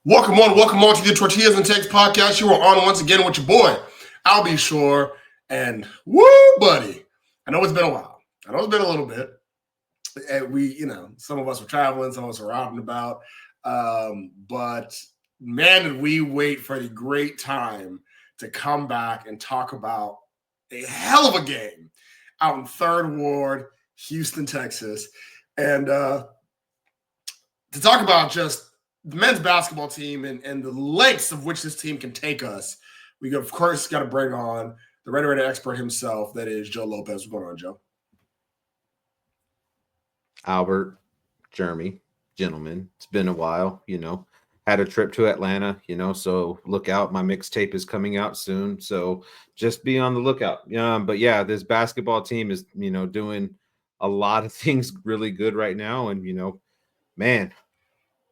Welcome on to the Tortillas and Takes podcast. You are on once again with your boy, I'll be sure. And woo, buddy. I know it's been a while. I know it's been a little bit. And some of us were traveling, some of us were out and about. But man, did we wait for the great time to come back and talk about a hell of a game out in Third Ward, Houston, Texas. And to talk about just the men's basketball team and the lengths of which this team can take us, we of course got to bring on the Red Raider expert himself. That is Joe Lopez. What's going on, Joe? Albert, Jeremy, gentlemen, it's been a while. Had a trip to Atlanta. So look out. My mixtape is coming out soon. So just be on the lookout. But yeah, this basketball team is doing a lot of things really good right now. And man,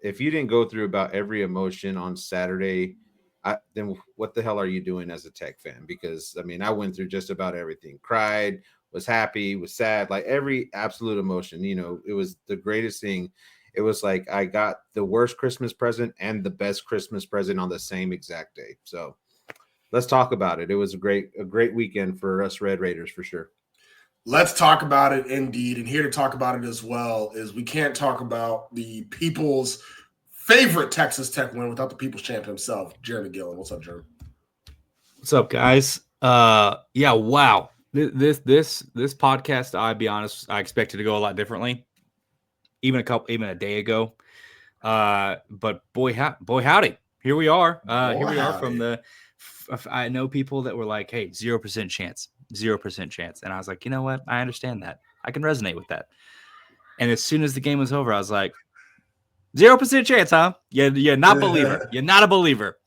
if you didn't go through about every emotion on Saturday, then what the hell are you doing as a Tech fan? Because, I went through just about everything. Cried, was happy, was sad, like every absolute emotion. It was the greatest thing. It was like I got the worst Christmas present and the best Christmas present on the same exact day. So let's talk about it. It was a great weekend for us Red Raiders for sure. Let's talk about it indeed. And here to talk about it as well is we can't talk about the people's favorite Texas Tech win without the people's champ himself, Jeremy Gillen. What's up, Jeremy? What's up, guys? Yeah, wow. This podcast, I'll be honest, I expected to go a lot differently. Even a day ago. But boy howdy. Here we are. I know people that were like, hey, 0% chance. 0% chance. And I was like, you know what? I understand that. I can resonate with that. And as soon as the game was over, I was like, 0% chance, huh? You're not a believer. You're not a believer.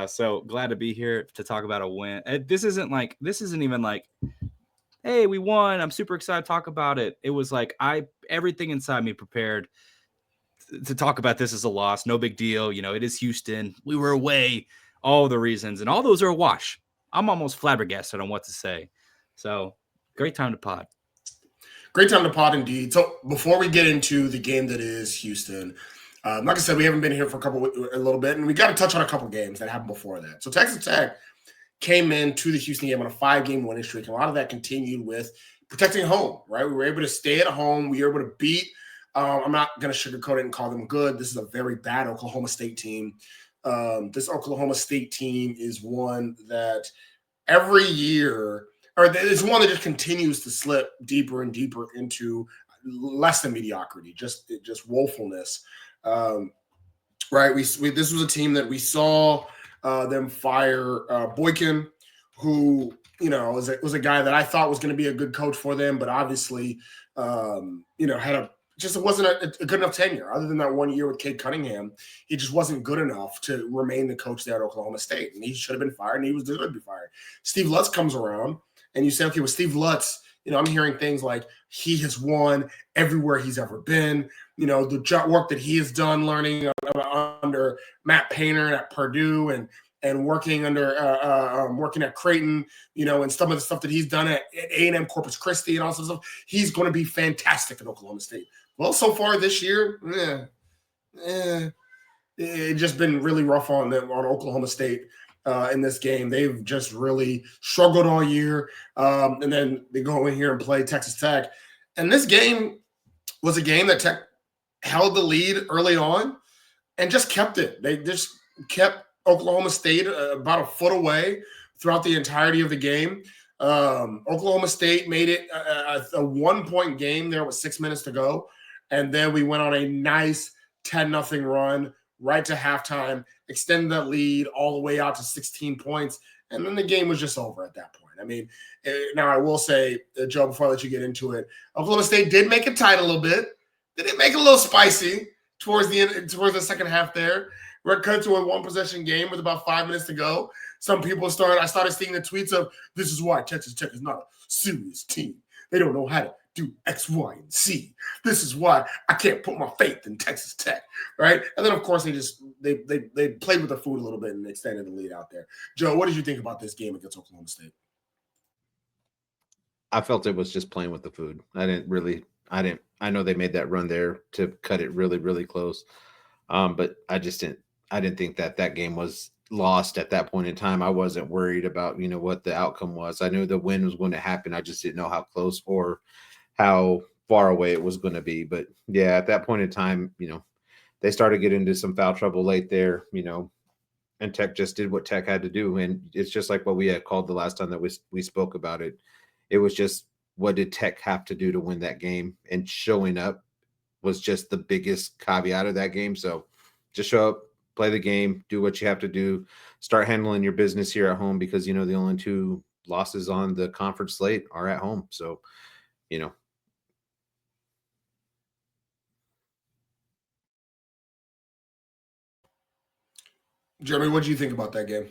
So glad to be here to talk about a win. This isn't even like, hey, we won. I'm super excited to talk about it. It was like everything inside me prepared to talk about this as a loss. No big deal. It is Houston. We were away. All the reasons. And all those are a wash. I'm almost flabbergasted on what to say. So great time to pod. Great time to pod indeed. So before we get into the game that is Houston, like I said, we haven't been here for a little bit, and we got to touch on a couple games that happened before that. So Texas Tech came into the Houston game on a 5-game winning streak, and a lot of that continued with protecting home, right? We were able to stay at home. We were able to beat. I'm not going to sugarcoat it and call them good. This is a very bad Oklahoma State team. This Oklahoma State team is one that every year, or it's one that just continues to slip deeper and deeper into less than mediocrity, just woefulness. Right? This was a team that we saw them fire Boykin, who was a guy that I thought was going to be a good coach for them, but obviously it wasn't a good enough tenure. Other than that 1 year with Cade Cunningham, he just wasn't good enough to remain the coach there at Oklahoma State, and he should have been fired, and he was deserved to be fired. Steve Lutz comes around, and you say, okay, with Steve Lutz, I'm hearing things like he has won everywhere he's ever been. The work that he has done learning under Matt Painter at Purdue and working working at Creighton, and some of the stuff that he's done at A&M Corpus Christi and all sorts of stuff, he's going to be fantastic at Oklahoma State. Well, so far this year, it's just been really rough on Oklahoma State in this game. They've just really struggled all year, and then they go in here and play Texas Tech. And this game was a game that Tech held the lead early on and just kept it. They just kept Oklahoma State about a foot away throughout the entirety of the game. Oklahoma State made it a 1-point game there with 6 minutes to go. And then we went on a nice 10-0 run right to halftime, extended that lead all the way out to 16 points. And then the game was just over at that point. Now I will say, Joe, before I let you get into it, Oklahoma State did make it tight a little bit. They did make it a little spicy towards the second half there. We're cut to a 1-possession game with about 5 minutes to go. I started seeing the tweets of, this is why Texas Tech is not a serious team. They don't know how to do X, Y, and Z. This is why I can't put my faith in Texas Tech, right? And then, of course, they played with the food a little bit and extended the lead out there. Joe, what did you think about this game against Oklahoma State? I felt it was just playing with the food. I know they made that run there to cut it really, really close. But I didn't think that game was lost at that point in time. I wasn't worried about, what the outcome was. I knew the win was going to happen. I just didn't know how close or how far away it was going to be. But yeah, at that point in time, they started getting into some foul trouble late there, and Tech just did what Tech had to do. And it's just like what we had called the last time that we spoke about it. It was just, what did Tech have to do to win that game? And showing up was just the biggest caveat of that game. So just show up, play the game, do what you have to do, start handling your business here at home, because, the only 2 losses on the conference slate are at home. So, Jeremy, what do you think about that game?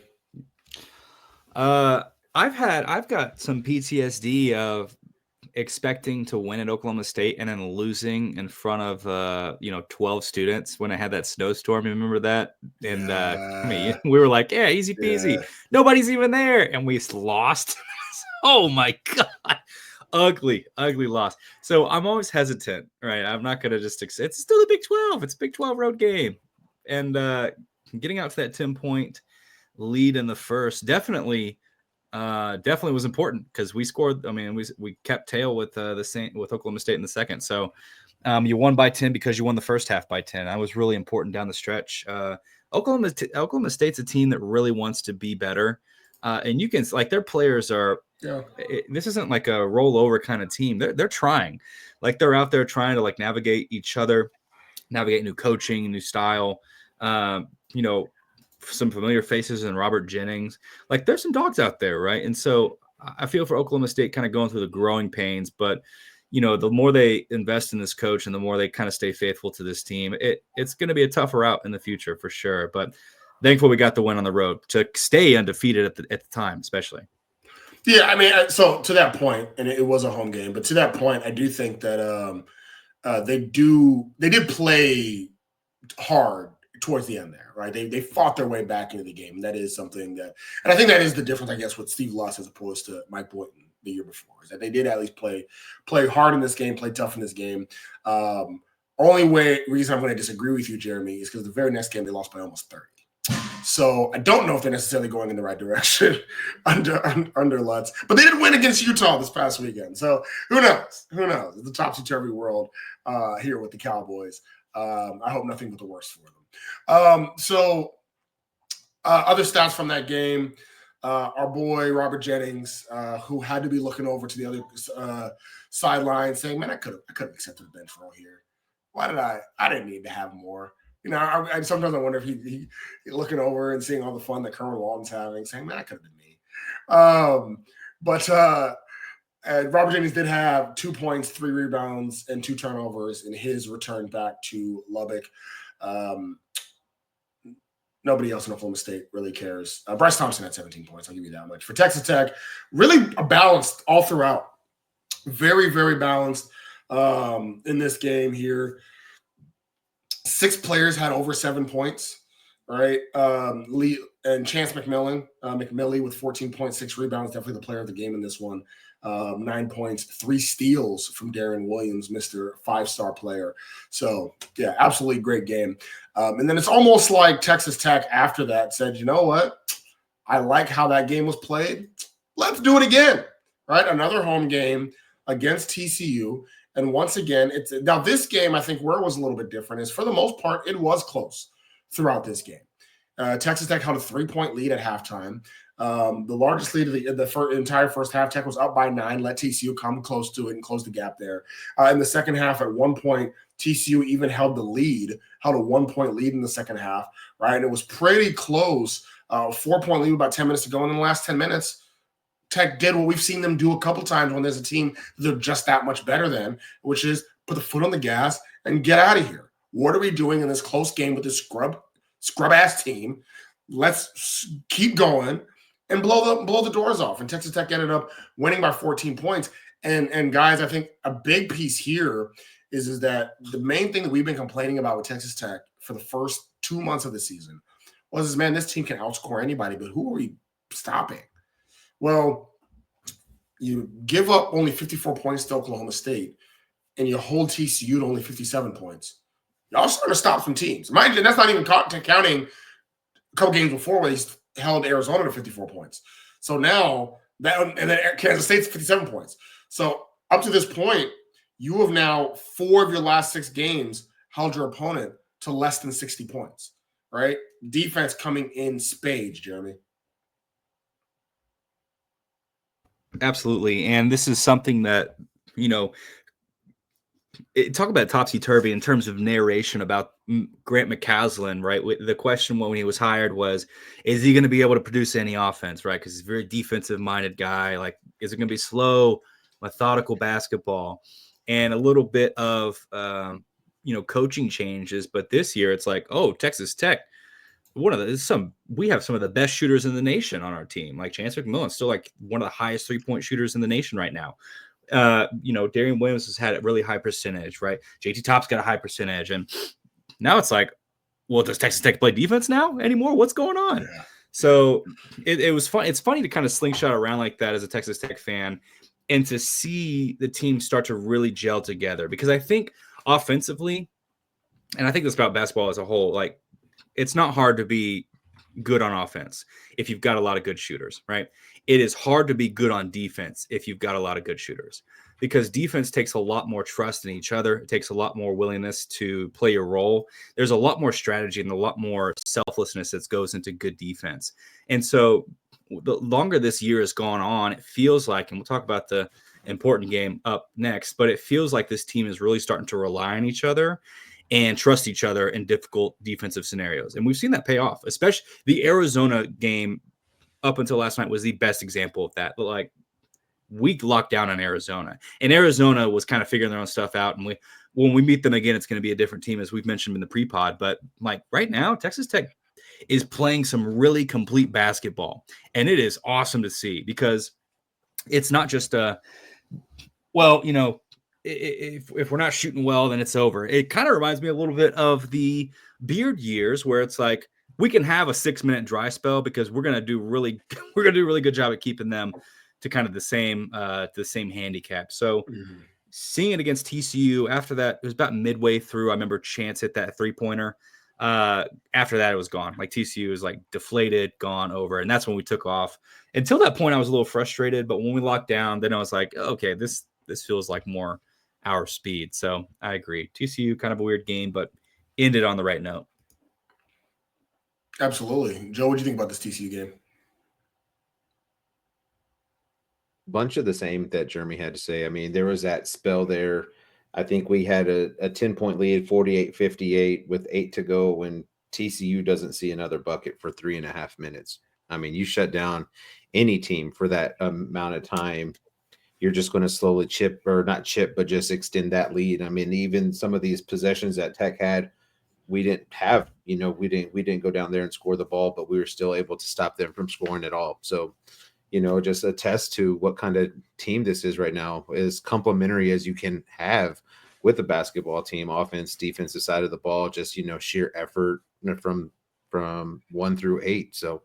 I've got some PTSD of expecting to win at Oklahoma State and then losing in front of 12 students when I had that snowstorm. Remember that? And we were like, yeah, easy peasy. Yeah. Nobody's even there, and we lost. Oh my god, ugly loss. So I'm always hesitant, right? I'm not gonna just it's still the Big 12. It's a Big 12 road game, and getting out to that 10-point lead in the first definitely was important, because we scored. I mean, we kept tail with with Oklahoma State in the second. So you won by 10 because you won the first half by 10. That was really important down the stretch. Oklahoma State's a team that really wants to be better, and you can, like, their players are. Yeah. This isn't like a rollover kind of team. They're trying, like, they're out there trying to, like, navigate each other, navigate new coaching, new style. Some familiar faces in Robert Jennings. Like, there's some dogs out there, right? And so I feel for Oklahoma State kind of going through the growing pains, but the more they invest in this coach and the more they kind of stay faithful to this team, it's going to be a tougher route in the future for sure. But thankful we got the win on the road to stay undefeated at the time, especially. Yeah, I mean, so to that point, and it was a home game, but to that point, I do think that they did play hard towards the end there, right? They fought their way back into the game. And that is something that, and I think that is the difference, I guess, with Steve Luss as opposed to Mike Boynton the year before, is that they did at least play hard in this game, play tough in this game. Only reason I'm going to disagree with you, Jeremy, is because the very next game they lost by almost 30. So I don't know if they're necessarily going in the right direction under Lutz, but they did win against Utah this past weekend. So who knows? It's the topsy-turvy world here with the Cowboys. I hope nothing but the worst for them. Other stats from that game, our boy Robert Jennings, who had to be looking over to the other sideline saying, man, I could have accepted a bench roll here. Why did I didn't need to have more. I sometimes I wonder if he looking over and seeing all the fun that Kerwin Walton's having, saying, man, that could have been me. But Robert Jennings did have 2 points, 3 rebounds, and 2 turnovers in his return back to Lubbock. Nobody else in Oklahoma State really cares. Bryce Thompson had 17 points. I'll give you that much. For Texas Tech, really balanced all throughout. Very, very balanced in this game here. 6 players had over 7 points, right? Lee and Chance McMillie with 14.6 rebounds, definitely the player of the game in this one. 9 points, 3 steals from Darren Williams, Mr. 5-star player. So, yeah, absolutely great game. And then it's almost like Texas Tech after that said, you know what? I like how that game was played. Let's do it again, right? Another home game against TCU. And once again, now this game, I think where it was a little bit different is, for the most part, it was close throughout this game. Texas Tech held a 3-point lead at halftime. The largest lead of the entire first half. Tech was up by 9, let TCU come close to it and close the gap there. In the second half, at one point, TCU even held a 1-point lead in the second half, right? And it was pretty close. 4-point lead with about 10 minutes to go. And in the last 10 minutes, Tech did what we've seen them do a couple times when there's a team they're just that much better than, which is put the foot on the gas and get out of here. What are we doing in this close game with this scrub-ass team? Let's keep going and blow the doors off. And Texas Tech ended up winning by 14 points. And guys, I think a big piece here is that the main thing that we've been complaining about with Texas Tech for the first 2 months of the season was, man, this team can outscore anybody, but who are we stopping? Well, you give up only 54 points to Oklahoma State, and you hold TCU to only 57 points. y'all starting to stop some teams. Mind you, that's not even counting a couple games before where he's held Arizona to 54 points. So now that, and then Kansas State's 57 points. So up to this point, you have now 4 of your last 6 games held your opponent to less than 60 points, right? Defense coming in spades, Jeremy. Absolutely. And this is something that, talk about topsy-turvy in terms of narration about Grant McCasland, right? The question when he was hired was, is he going to be able to produce any offense, right? Because he's a very defensive-minded guy. Like, is it going to be slow, methodical basketball? And a little bit of, coaching changes. But this year it's like, oh, Texas Tech, we have some of the best shooters in the nation on our team. Like Chancellor McMillan's still like one of the highest 3-point shooters in the nation right now. Darian Williams has had a really high percentage, right? JT Top's got a high percentage. And now it's like, well, does Texas Tech play defense now anymore? What's going on? Yeah. So it was fun. It's funny to kind of slingshot around like that as a Texas Tech fan and to see the team start to really gel together, because I think offensively, and I think this about basketball as a whole, like, it's not hard to be good on offense if you've got a lot of good shooters, right? It is hard to be good on defense if you've got a lot of good shooters, because defense takes a lot more trust in each other. It takes a lot more willingness to play your role. There's a lot more strategy and a lot more selflessness that goes into good defense. And so the longer this year has gone on, it feels like, and we'll talk about the important game up next, but it feels like this team is really starting to rely on each other and trust each other in difficult defensive scenarios. And we've seen that pay off, especially the Arizona game up until last night was the best example of that. But like, we locked down on Arizona, and Arizona was kind of figuring their own stuff out. And when we meet them again, it's going to be a different team, as we've mentioned in the pre-pod. But like right now, Texas Tech is playing some really complete basketball, and it is awesome to see, because it's not just if we're not shooting well, then it's over. It kind of reminds me a little bit of the Beard years, where it's like we can have a 6-minute dry spell because we're gonna do a really good job at keeping them to kind of the same handicap. So seeing it against TCU after that, it was about midway through. I remember Chance hit that 3-pointer. After that, it was gone. Like TCU was like deflated, gone, over, and that's when we took off. Until that point, I was a little frustrated, but when we locked down, then I was like, okay, this feels like more our speed. So I agree. TCU, kind of a weird game, but ended on the right note. Absolutely. Joe, what do you think about this TCU game? Bunch of the same that Jeremy had to say. I mean, there was that spell there. I think we had a 10-point lead, 48-58 with 8 to go, when TCU doesn't see another bucket for 3.5 minutes. I mean, you shut down any team for that amount of time, you're just going to slowly just extend that lead. I mean, even some of these possessions that Tech had, we didn't have, we didn't go down there and score the ball, but we were still able to stop them from scoring at all. So, just a test to what kind of team this is right now, as complementary as you can have with a basketball team, offense, defensive side of the ball, just, sheer effort from 1 through 8. So,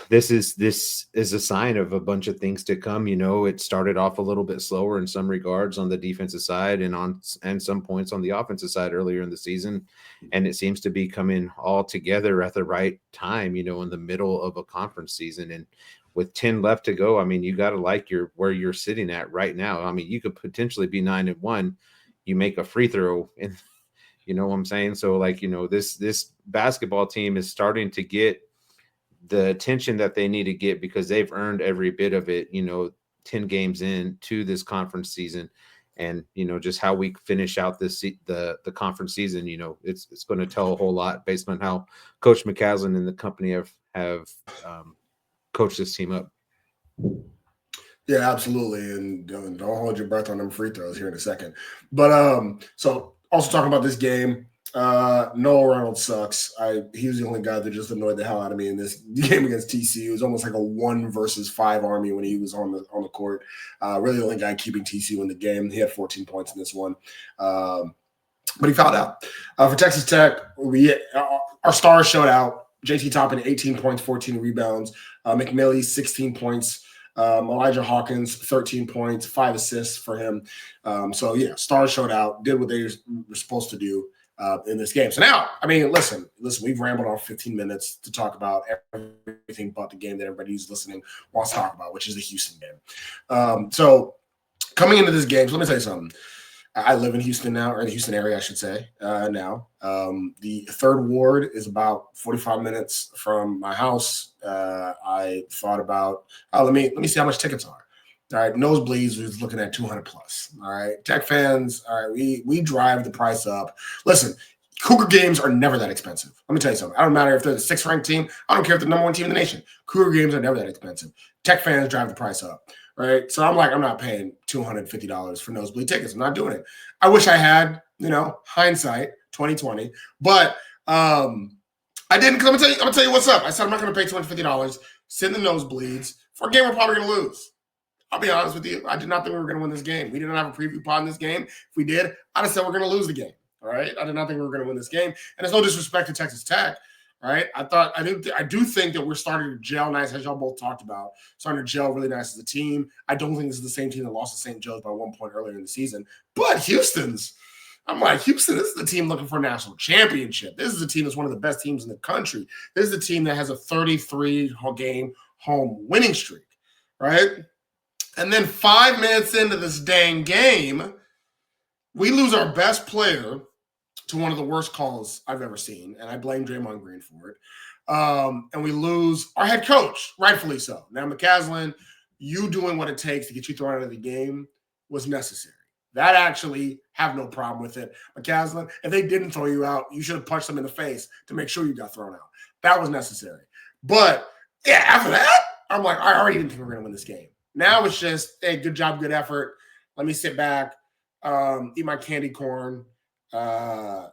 this is a sign of a bunch of things to come. It started off a little bit slower in some regards on the defensive side and some points on the offensive side earlier in the season. And it seems to be coming all together at the right time, in the middle of a conference season. And with 10 left to go, I mean, you got to like where you're sitting at right now. I mean, you could potentially be 9-1. You make a free throw, and you know what I'm saying? So like, this basketball team is starting to get the attention that they need to get, because they've earned every bit of it, 10 games into this conference season. And, just how we finish out the conference season, it's going to tell a whole lot based on how Coach McCasland and the company have coached this team up. Yeah, absolutely. And don't hold your breath on them free throws here in a second. But so also talking about this game, Noah Reynolds sucks. He was the only guy that just annoyed the hell out of me in this game against TCU. It was almost like a 1 versus 5 army when he was on the court. Really the only guy keeping TCU in the game. He had 14 points in this one. But he fouled out. For Texas Tech, our stars showed out. JT Toppin, 18 points, 14 rebounds. McMillie, 16 points, Elijah Hawkins, 13 points, 5 assists for him. So, yeah, stars showed out, did what they were supposed to do in this game. So now, I mean, listen, we've rambled on 15 minutes to talk about everything but the game that everybody who's listening wants to talk about, which is the Houston game. So coming into this game, so let me tell you something. I live in Houston now, or in the Houston area, I should say, now. The third ward is about 45 minutes from my house. I thought about, let me see how much tickets are. All right, nosebleeds was looking at 200 plus. All right, Tech fans, all right, we drive the price up. Listen, Cougar games are never that expensive. Let me tell you something. I don't matter if they're the 6th ranked team. I don't care if they're the number 1 team in the nation. Cougar games are never that expensive. Tech fans drive the price up. Right. So I'm like, I'm not paying $250 for nosebleed tickets. I'm not doing it. I wish I had, hindsight, 2020. But I didn't, because I'm gonna tell you what's up. I said I'm not gonna pay $250, sit in the nosebleeds for a game we're probably gonna lose. I'll be honest with you. I did not think we were gonna win this game. We didn't have a preview pod in this game. If we did, I'd have said we're gonna lose the game. All right. I did not think we were gonna win this game. And it's no disrespect to Texas Tech. All right. I do think that we're starting to gel nice, as y'all both talked about, starting to gel really nice as a team. I don't think this is the same team that lost to St. Joe's by 1 point earlier in the season. But Houston, this is the team looking for a national championship. This is a team that's one of the best teams in the country. This is a team that has a 33-game home winning streak, right? And then 5 minutes into this dang game, we lose our best player to one of the worst calls I've ever seen, and I blame Draymond Green for it. And we lose our head coach, rightfully so. Now, McCaslin, you doing what it takes to get you thrown out of the game was necessary. That actually have no problem with it. McCaslin, if they didn't throw you out, you should have punched them in the face to make sure you got thrown out. That was necessary. But, yeah, after that, I'm like, I already didn't think we were going to win this game. Now it's just, hey, good job, good effort. Let me sit back, eat my candy corn. Like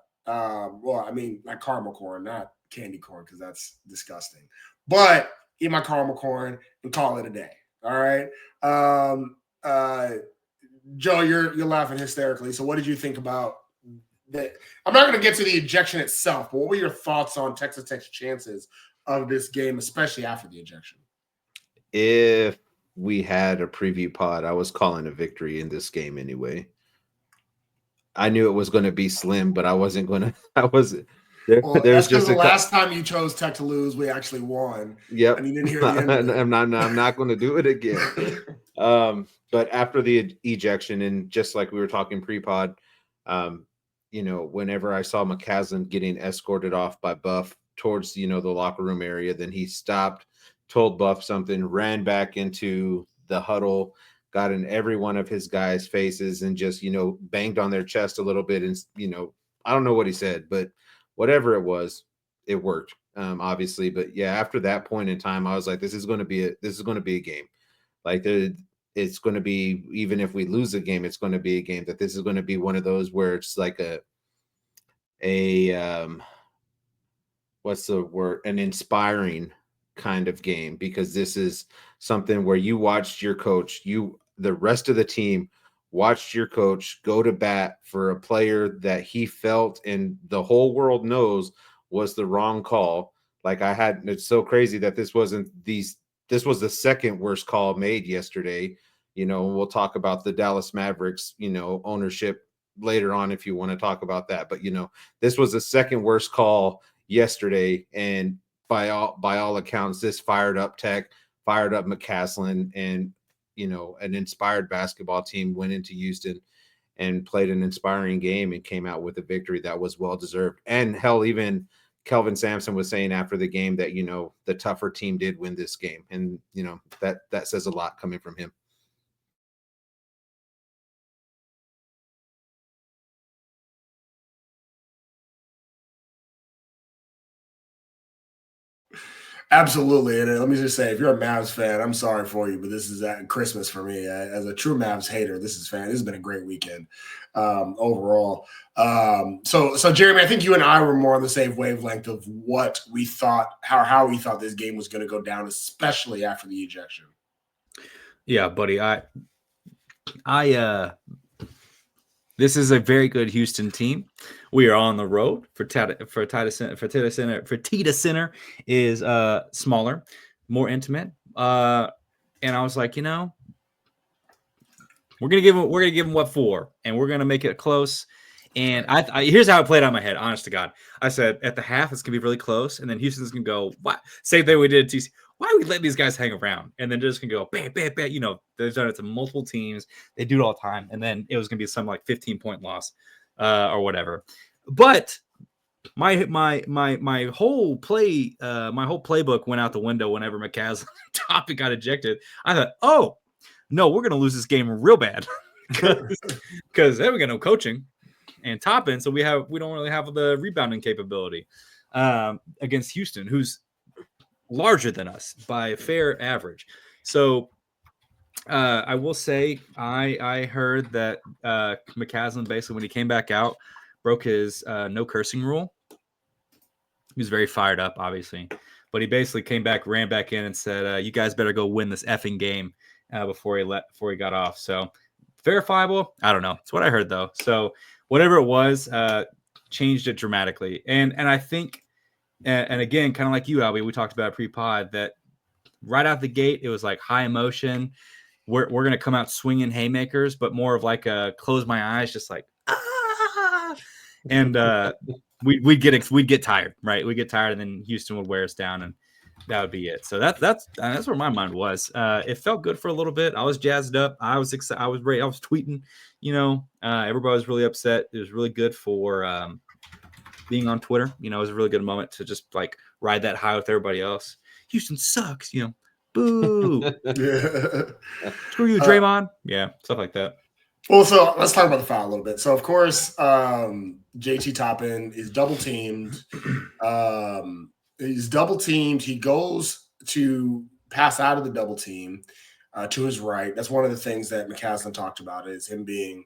caramel corn, not candy corn, because that's disgusting. But eat my caramel corn and call it a day. All right. Joe, you're laughing hysterically. So what did you think about that? I'm not going to get to the ejection itself, but what were your thoughts on Texas Tech's chances of this game, especially after the ejection? If we had a preview pod, I was calling a victory in this game anyway. I knew it was going to be slim, but I wasn't going to. There's just the last time you chose Tech to lose, we actually won. Yep. And you didn't hear the end of it. I'm not going to do it again. But after the ejection, and just like we were talking pre-pod, whenever I saw McCaslin getting escorted off by Buff towards, the locker room area, then he stopped, told Buff something, ran back into the huddle, got in every one of his guys' faces and just, banged on their chest a little bit. And, I don't know what he said, but whatever it was, it worked, obviously. But yeah, after that point in time, I was like, this is going to be a game. Like it's going to be, even if we lose a game, it's going to be a game that this is going to be one of those where it's like what's the word? An inspiring kind of game, because this is something where you watched your coach, the rest of the team watched your coach go to bat for a player that he felt and the whole world knows was the wrong call. Like it's so crazy that this was the second worst call made yesterday. We'll talk about the Dallas Mavericks, ownership later on if you want to talk about that. But, this was the second worst call yesterday. And by all accounts, this fired up Tech, fired up McCaslin, and an inspired basketball team went into Houston and played an inspiring game and came out with a victory that was well deserved. And hell, even Kelvin Sampson was saying after the game that the tougher team did win this game, and that says a lot coming from him. Absolutely. And let me just say, if you're a Mavs fan, I'm sorry for you, but this is at Christmas for me. As a true Mavs hater, this has been a great weekend overall. So Jeremy, I think you and I were more on the same wavelength of what we thought, how we thought this game was going to go down, especially after the ejection. Yeah, buddy. This is a very good Houston team. We are on the road for Tita Center is smaller, more intimate. And I was like, we're gonna give him what for, and we're gonna make it close. And I here's how it played out in my head. Honest to God, I said at the half it's gonna be really close, and then Houston's gonna go, what? Same thing we did at TC. Why are we letting these guys hang around? And then they're just gonna go bam, bam, bam. They've done it to multiple teams. They do it all the time, and then it was gonna be some like 15-point loss, or whatever. But my whole playbook went out the window whenever McCaslin Toppin got ejected. I thought, oh no, we're gonna lose this game real bad because then we got no coaching and Toppin, so we don't really have the rebounding capability against Houston, who's larger than us by a fair average. So I will say I heard that McCaslin basically when he came back out broke his no cursing rule. He was very fired up, obviously, but he basically came back, ran back in, and said, "You guys better go win this effing game before he got off." So verifiable? I don't know. It's what I heard though. So whatever it was, changed it dramatically. And I think, and again, kind of like you, Albie, we talked about pre-pod that right out the gate, it was like high emotion. We're going to come out swinging haymakers, but more of like a close my eyes, just like, ah, and we'd get tired, right? We'd get tired, and then Houston would wear us down, and that would be it. So that's where my mind was. It felt good for a little bit. I was jazzed up. I was excited. I was ready. I was tweeting. Everybody was really upset. It was really good for being on Twitter. It was a really good moment to just like ride that high with everybody else. Houston sucks. Boo. Screw you, Draymond. Yeah, stuff like that. Well, so let's talk about the foul a little bit. So, of course, JT Toppin is double teamed. He's double teamed. He goes to pass out of the double team to his right. That's one of the things that McCaslin talked about is him being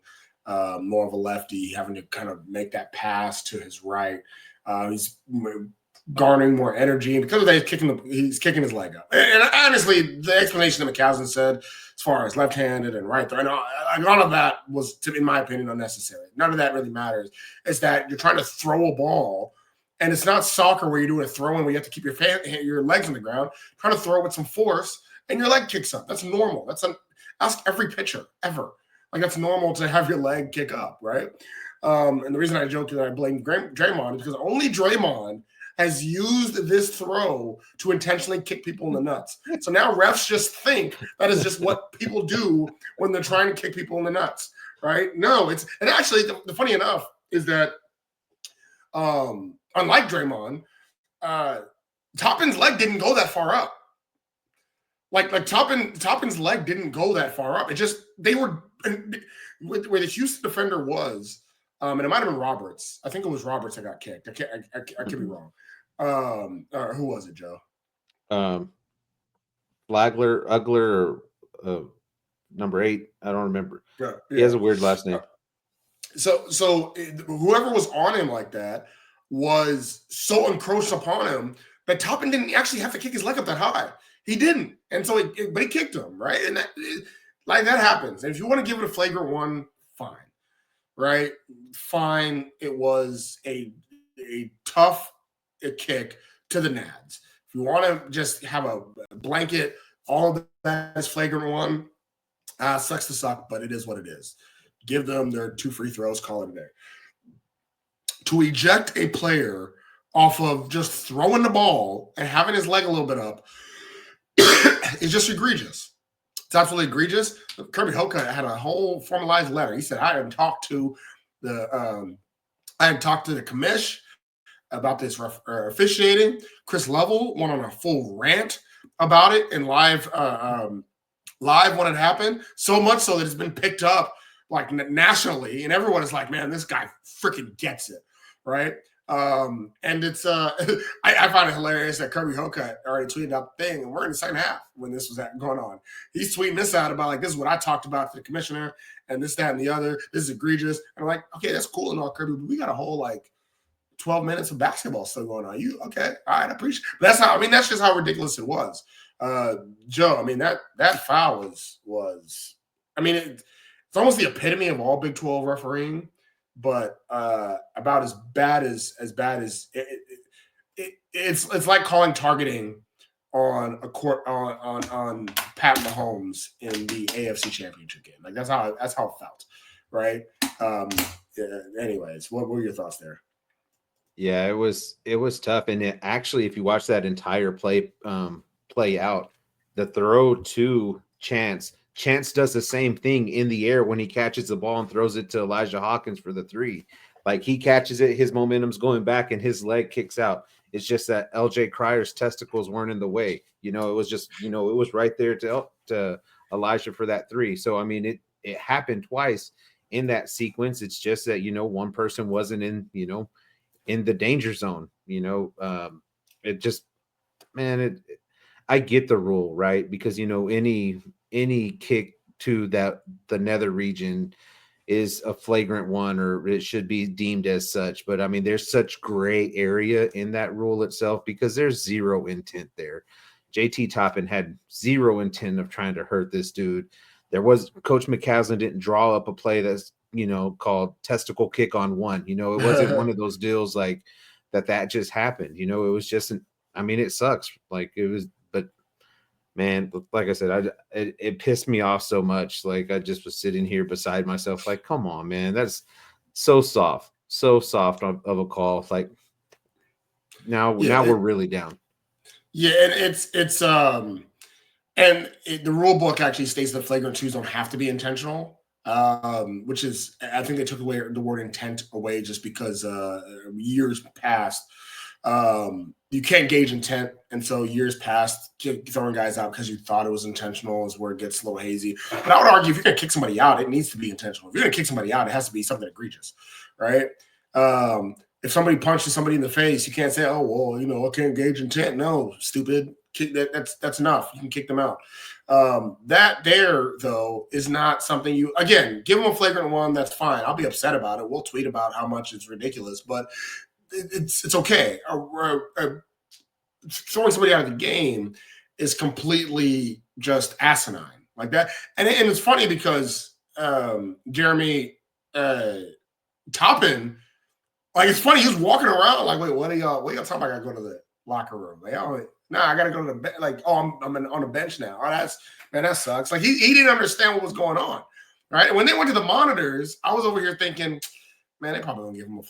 more of a lefty, having to kind of make that pass to his right. He's garnering more energy, and because of that, he's kicking his leg up. And honestly, the explanation that McCaslin said, as far as left-handed and right there, all of that was, in my opinion, unnecessary. None of that really matters. It's that you're trying to throw a ball, and it's not soccer where you're doing a throw-in where you have to keep your legs on the ground. You're trying to throw with some force, and your leg kicks up. That's normal. Ask every pitcher ever. Like, that's normal to have your leg kick up, right? And the reason I joked that I blame Draymond is because only Draymond has used this throw to intentionally kick people in the nuts. So now refs just think that is just what people do when they're trying to kick people in the nuts, right? No, and actually, the funny enough is that unlike Draymond, Toppin's leg didn't go that far up. Like Toppin's leg didn't go that far up. It just, they were, where the Houston defender was, and it might have been Roberts. I think it was Roberts that got kicked. I could be wrong. Who was it, Joe? Ugler, number 8. I don't remember. Yeah. He has a weird last name. So whoever was on him like that was so encroached upon him that Toppin didn't actually have to kick his leg up that high. He didn't, and so but he kicked him, right? And that happens. And if you want to give it a flagrant one, fine, right? Fine. It was a tough kick to the nads. If you want to just have a blanket, all of that is flagrant one. Sucks to suck, but it is what it is. Give them their 2 free throws, call it a day. To eject a player off of just throwing the ball and having his leg a little bit up is just egregious. It's absolutely egregious. Kirby Hoka had a whole formalized letter. He said, I had talked to the commish about this officiating. Chris Lovell went on a full rant about it in live when it happened, so much so that it's been picked up like nationally, and everyone is like, man, this guy freaking gets it, right? And it's I find it hilarious that Kirby Hoka already tweeted out the thing, and we're in the second half when this was going on. He's tweeting this out about like, this is what I talked about to the commissioner, and this, that, and the other. This is egregious. And I'm like, okay, that's cool and all, Kirby, but we got a whole like 12 minutes of basketball still going on. You okay? All right, I appreciate it. But that's just how ridiculous it was. Joe, I mean, that foul was I mean, it's almost the epitome of all Big 12 refereeing, but about as bad as it's like calling targeting on a court on Pat Mahomes in the AFC Championship game. Like that's how it felt, right? Yeah, anyways, what were your thoughts there? Yeah, it was tough, and it actually, if you watch that entire play out, the throw to Chance does the same thing in the air when he catches the ball and throws it to Elijah Hawkins for the 3. Like he catches it, his momentum's going back, and his leg kicks out. It's just that LJ Crier's testicles weren't in the way. It was just, it was right there to Elijah for that 3. So I mean, it happened twice in that sequence. It's just that one person wasn't in the danger zone. It just, man, I get the rule, right? Because any kick to the nether region is a flagrant one, or it should be deemed as such. But I mean, there's such gray area in that rule itself because there's zero intent there. JT Toppin had zero intent of trying to hurt this dude. Coach McCaslin didn't draw up a play that's called testicle kick on 1. It wasn't one of those deals like that just happened. It was just it sucks. Like it was, but man, like I said, it pissed me off so much. Like I just was sitting here beside myself, like, come on, man, that's so soft of a call. Like now we're really down. Yeah, and the rule book actually states that flagrant 2s don't have to be intentional, which is, I think they took away the word intent away just because years past, you can't gauge intent, and so years past, throwing guys out because you thought it was intentional is where it gets a little hazy. But I would argue if you're going to kick somebody out, it needs to be intentional. If you're going to kick somebody out, it has to be something egregious, right? If somebody punches somebody in the face, you can't say, "Oh, well, I can't gauge intent." No, stupid. Kick that's enough. You can kick them out. That there though is not something you again give them a flagrant 1. That's fine. I'll be upset about it. We'll tweet about how much it's ridiculous, but it's okay. Throwing somebody out of the game is completely just asinine like that, and it's funny because Jeremy Toppin. Like it's funny, he was walking around like, wait, what are y'all talking about? I gotta go to the locker room. Like, I gotta go to the like, I'm on the bench now. Oh, that sucks. Like he didn't understand what was going on, right? And when they went to the monitors, I was over here thinking, man, they probably gonna give him a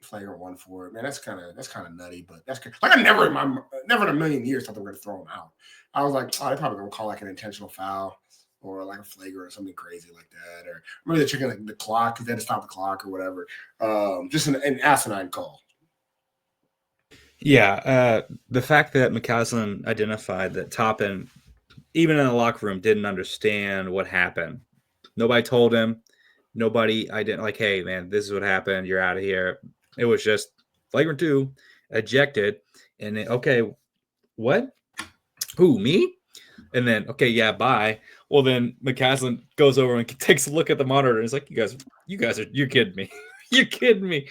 flagrant 1 for it. Man, that's kind of nutty, but that's like I never in a million years thought they were gonna throw him out. I was like, oh, they're probably gonna call like an intentional foul or like a flagrant or something crazy like that, or maybe they're checking the clock because they had to stop the clock or whatever. Just an asinine call. Yeah, the fact that McCaslin identified that Toppin, even in the locker room, didn't understand what happened. Nobody told him. Nobody, I didn't like, hey, man, this is what happened. You're out of here. It was just flagrant 2, ejected, and then, okay, what? Who, me? And then, okay, yeah, bye. Well, then McCaslin goes over and takes a look at the monitor and is like, you're kidding me. You're kidding me.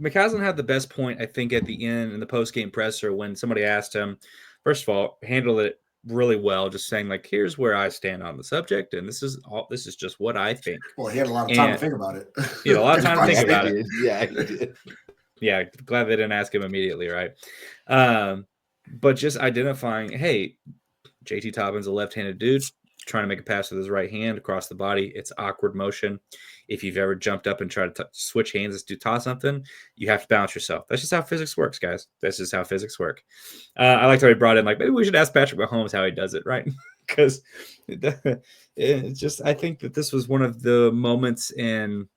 McCaslin had the best point, I think, at the end in the post-game presser when somebody asked him, first of all, handled it really well, just saying, like, here's where I stand on the subject, and this is just what I think. Well, he had a lot of time to think about it. He had a lot of time to think about it. Yeah, he did. Yeah, glad they didn't ask him immediately, right? But just identifying, hey, JT Toppin's a left-handed dude trying to make a pass with his right hand across the body. It's awkward motion. If you've ever jumped up and tried to switch hands to toss something, you have to balance yourself. That's just how physics works, guys. That's just how physics work. I liked how he brought in, like, maybe we should ask Patrick Mahomes how he does it, right? Because it's just, I think that this was one of the moments in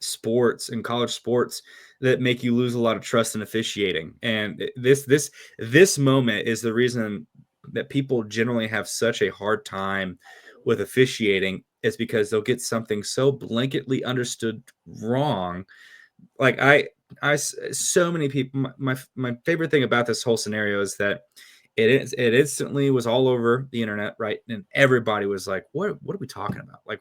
sports and college sports that make you lose a lot of trust in officiating. And this moment is the reason that people generally have such a hard time with officiating, is because they'll get something so blanketly understood wrong. Like so many people, my favorite thing about this whole scenario is that it instantly was all over the internet, right? And everybody was like, what are we talking about? Like,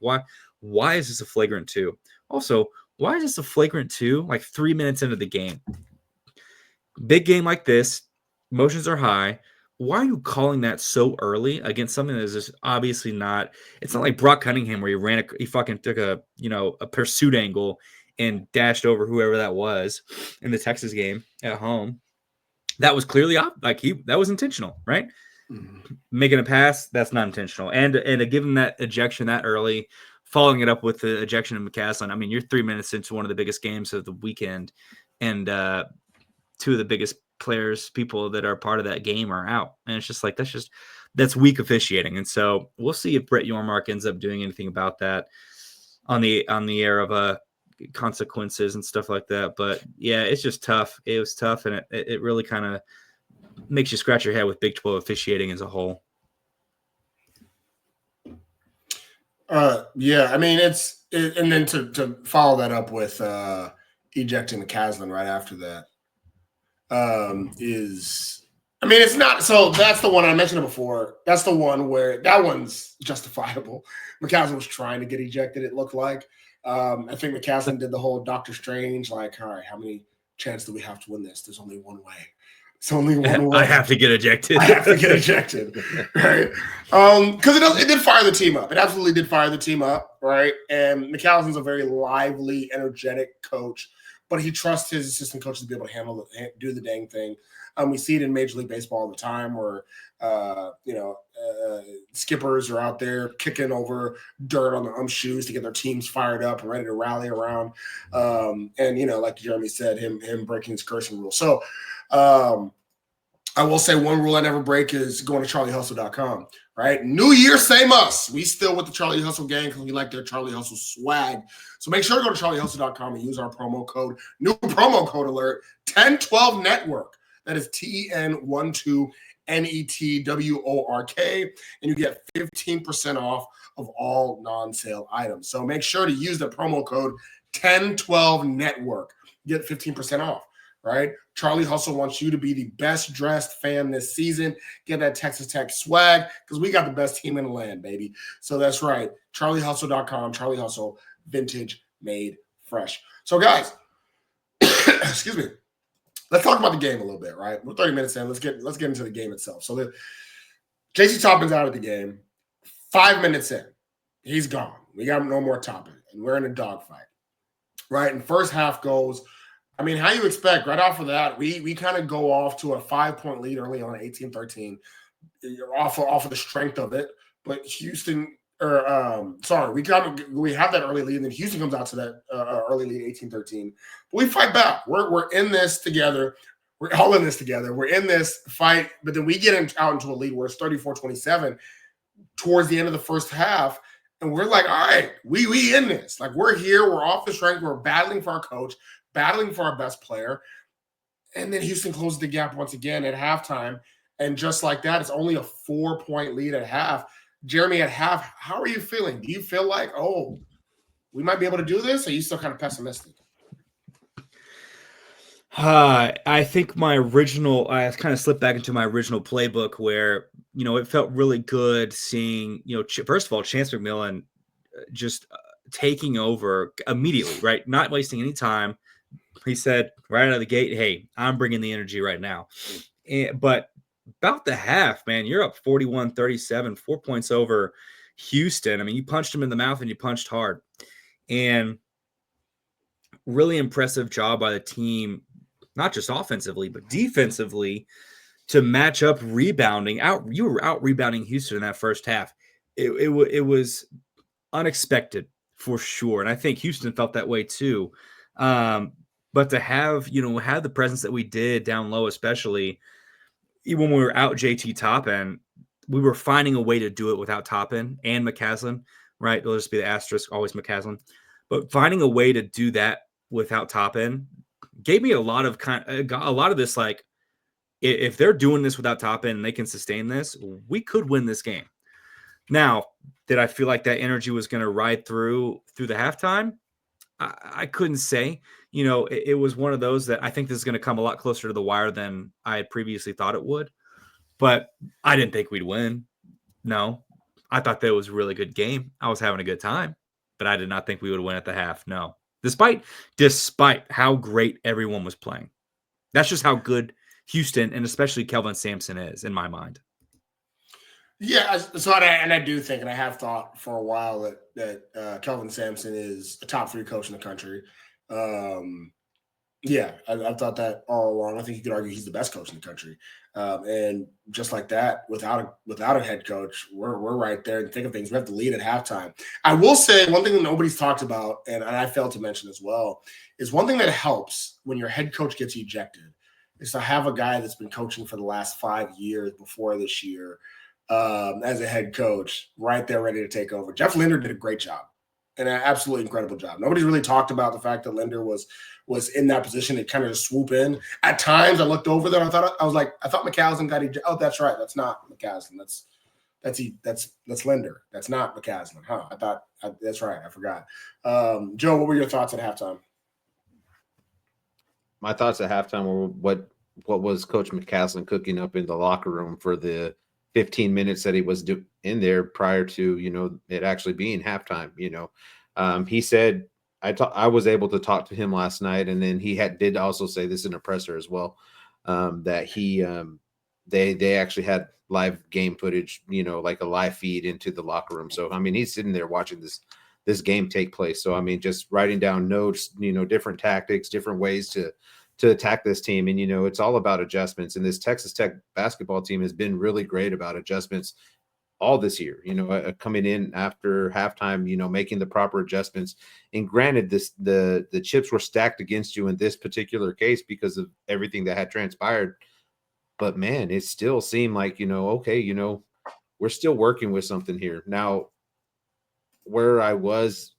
why is this a flagrant 2? Also, why is this a flagrant 2 like 3 minutes into the game? Big game like this, emotions are high. Why are you calling that so early against something that is just obviously not? It's not like Brock Cunningham where he fucking took a pursuit angle and dashed over whoever that was in the Texas game at home. that was clearly that was intentional, right? Mhm. Making a pass, that's not intentional. And to give him that ejection that early, following it up with the ejection of McCaslin. I mean, you're 3 minutes into one of the biggest games of the weekend, and two of the biggest people that are part of that game are out. And it's just like, that's weak officiating. And so we'll see if Brett Yormark ends up doing anything about that on the air of consequences and stuff like that. But yeah, it's just tough. It was tough, and it really kind of makes you scratch your head with Big 12 officiating as a whole. Yeah, I mean, and then to follow that up with ejecting McCaslin right after that it's not. So that's the one I mentioned it before. That's the one where that one's justifiable. McCaslin was trying to get ejected, it looked like. I think McCaslin did the whole Doctor Strange, like, all right, how many chances do we have to win this? There's only one way. It's only one way. I have to get ejected. I have to get ejected, right? Because it did fire the team up. It absolutely did fire the team up, right? And McCaslin's a very lively, energetic coach, but he trusts his assistant coaches to be able to do the dang thing. We see it in Major League Baseball all the time, where skippers are out there kicking over dirt on the shoes to get their teams fired up and ready to rally around. And like Jeremy said, him breaking his cursing rule. So. I will say one rule I never break is going to charliehustle.com, right? New year, same us. We still with the Charlie Hustle gang because we like their Charlie Hustle swag. So make sure to go to charliehustle.com and use our promo code, new promo code alert, 1012 Network. That is TEN12 NETWORK. And you get 15% off of all non-sale items. So make sure to use the promo code 1012 Network. Get 15% off. Right? Charlie Hustle wants you to be the best dressed fan this season. Get that Texas Tech swag because we got the best team in the land, baby. So that's right. charliehustle.com, Charlie Hustle, vintage made fresh. So guys, excuse me. Let's talk about the game a little bit, right? We're 30 minutes in. Let's get into the game itself. So the JC Toppin's out of the game. 5 minutes in, he's gone. We got no more Toppin, and we're in a dogfight. Right? And first half goes. I mean, how you expect right off of that, we kind of go off to a 5-point lead early on 18-13 off of the strength of it. But we have that early lead, and then Houston comes out to that early lead 18-13. But we fight back. We're in this together. We're all in this together. We're in this fight, but then we get out into a lead where it's 34-27 towards the end of the first half. And we're like, all right, we in this. Like, we're here. We're off the strength. We're battling for our coach, battling for our best player. And then Houston closes the gap once again at halftime. And just like that, it's only a 4-point lead at half. Jeremy, at half, how are you feeling? Do you feel like, oh, we might be able to do this? Or are you still kind of pessimistic? I think I kind of slipped back into my original playbook where, it felt really good seeing, first of all, Chance McMillan just taking over immediately, right? Not wasting any time. He said right out of the gate, hey, I'm bringing the energy right now. But about the half, man, you're up 41-37, 4 points over Houston. I mean, you punched him in the mouth and you punched hard. And really impressive job by the team, not just offensively, but defensively, to match up rebounding. You were out rebounding Houston in that first half. It was unexpected for sure. And I think Houston felt that way too. But to have the presence that we did down low, especially even when we were out JT Toppin, we were finding a way to do it without Toppin and McCaslin, right? It'll just be the asterisk, always McCaslin. But finding a way to do that without Toppin gave me a lot of this, like, if they're doing this without Toppin and they can sustain this, we could win this game. Now, did I feel like that energy was going to ride through the halftime? I couldn't say. It was one of those that I think this is going to come a lot closer to the wire than I had previously thought it would. But I didn't think we'd win. No, I thought that was a really good game. I was having a good time, but I did not think we would win at the half. No, despite how great everyone was playing. That's just how good Houston and especially Kelvin Sampson is in my mind. Yeah, so I do think, and I have thought for a while that Kelvin Sampson is a top 3 coach in the country. Yeah, I've thought that all along. I think you could argue he's the best coach in the country. And just like that, without a head coach, we're right there and think of things. We have to lead at halftime. I will say one thing that nobody's talked about, and I failed to mention as well, is one thing that helps when your head coach gets ejected is to have a guy that's been coaching for the last 5 years before this year as a head coach right there ready to take over. Jeff Linder did a great job, an absolutely incredible job. Nobody's really talked about the fact that Linder was in that position to kind of just swoop in. At times, I looked over there. I thought McCaslin got ejected. Oh, that's right. That's not McCaslin. That's Linder. That's not McCaslin. Huh? That's right. I forgot. Joe, what were your thoughts at halftime? My thoughts at halftime were what was Coach McCaslin cooking up in the locker room for the 15 minutes that he was in there prior to it actually being halftime. He said I was able to talk to him last night, and then he did also say this in a presser as well, that they actually had live game footage, like a live feed into the locker room. So I mean, he's sitting there watching this game take place. So I mean, just writing down notes, different tactics, different ways to attack this team. And it's all about adjustments. And this Texas Tech basketball team has been really great about adjustments all this year, coming in after halftime, making the proper adjustments. And granted, the chips were stacked against you in this particular case because of everything that had transpired. But man, it still seemed like, okay, we're still working with something here. Now, where I was,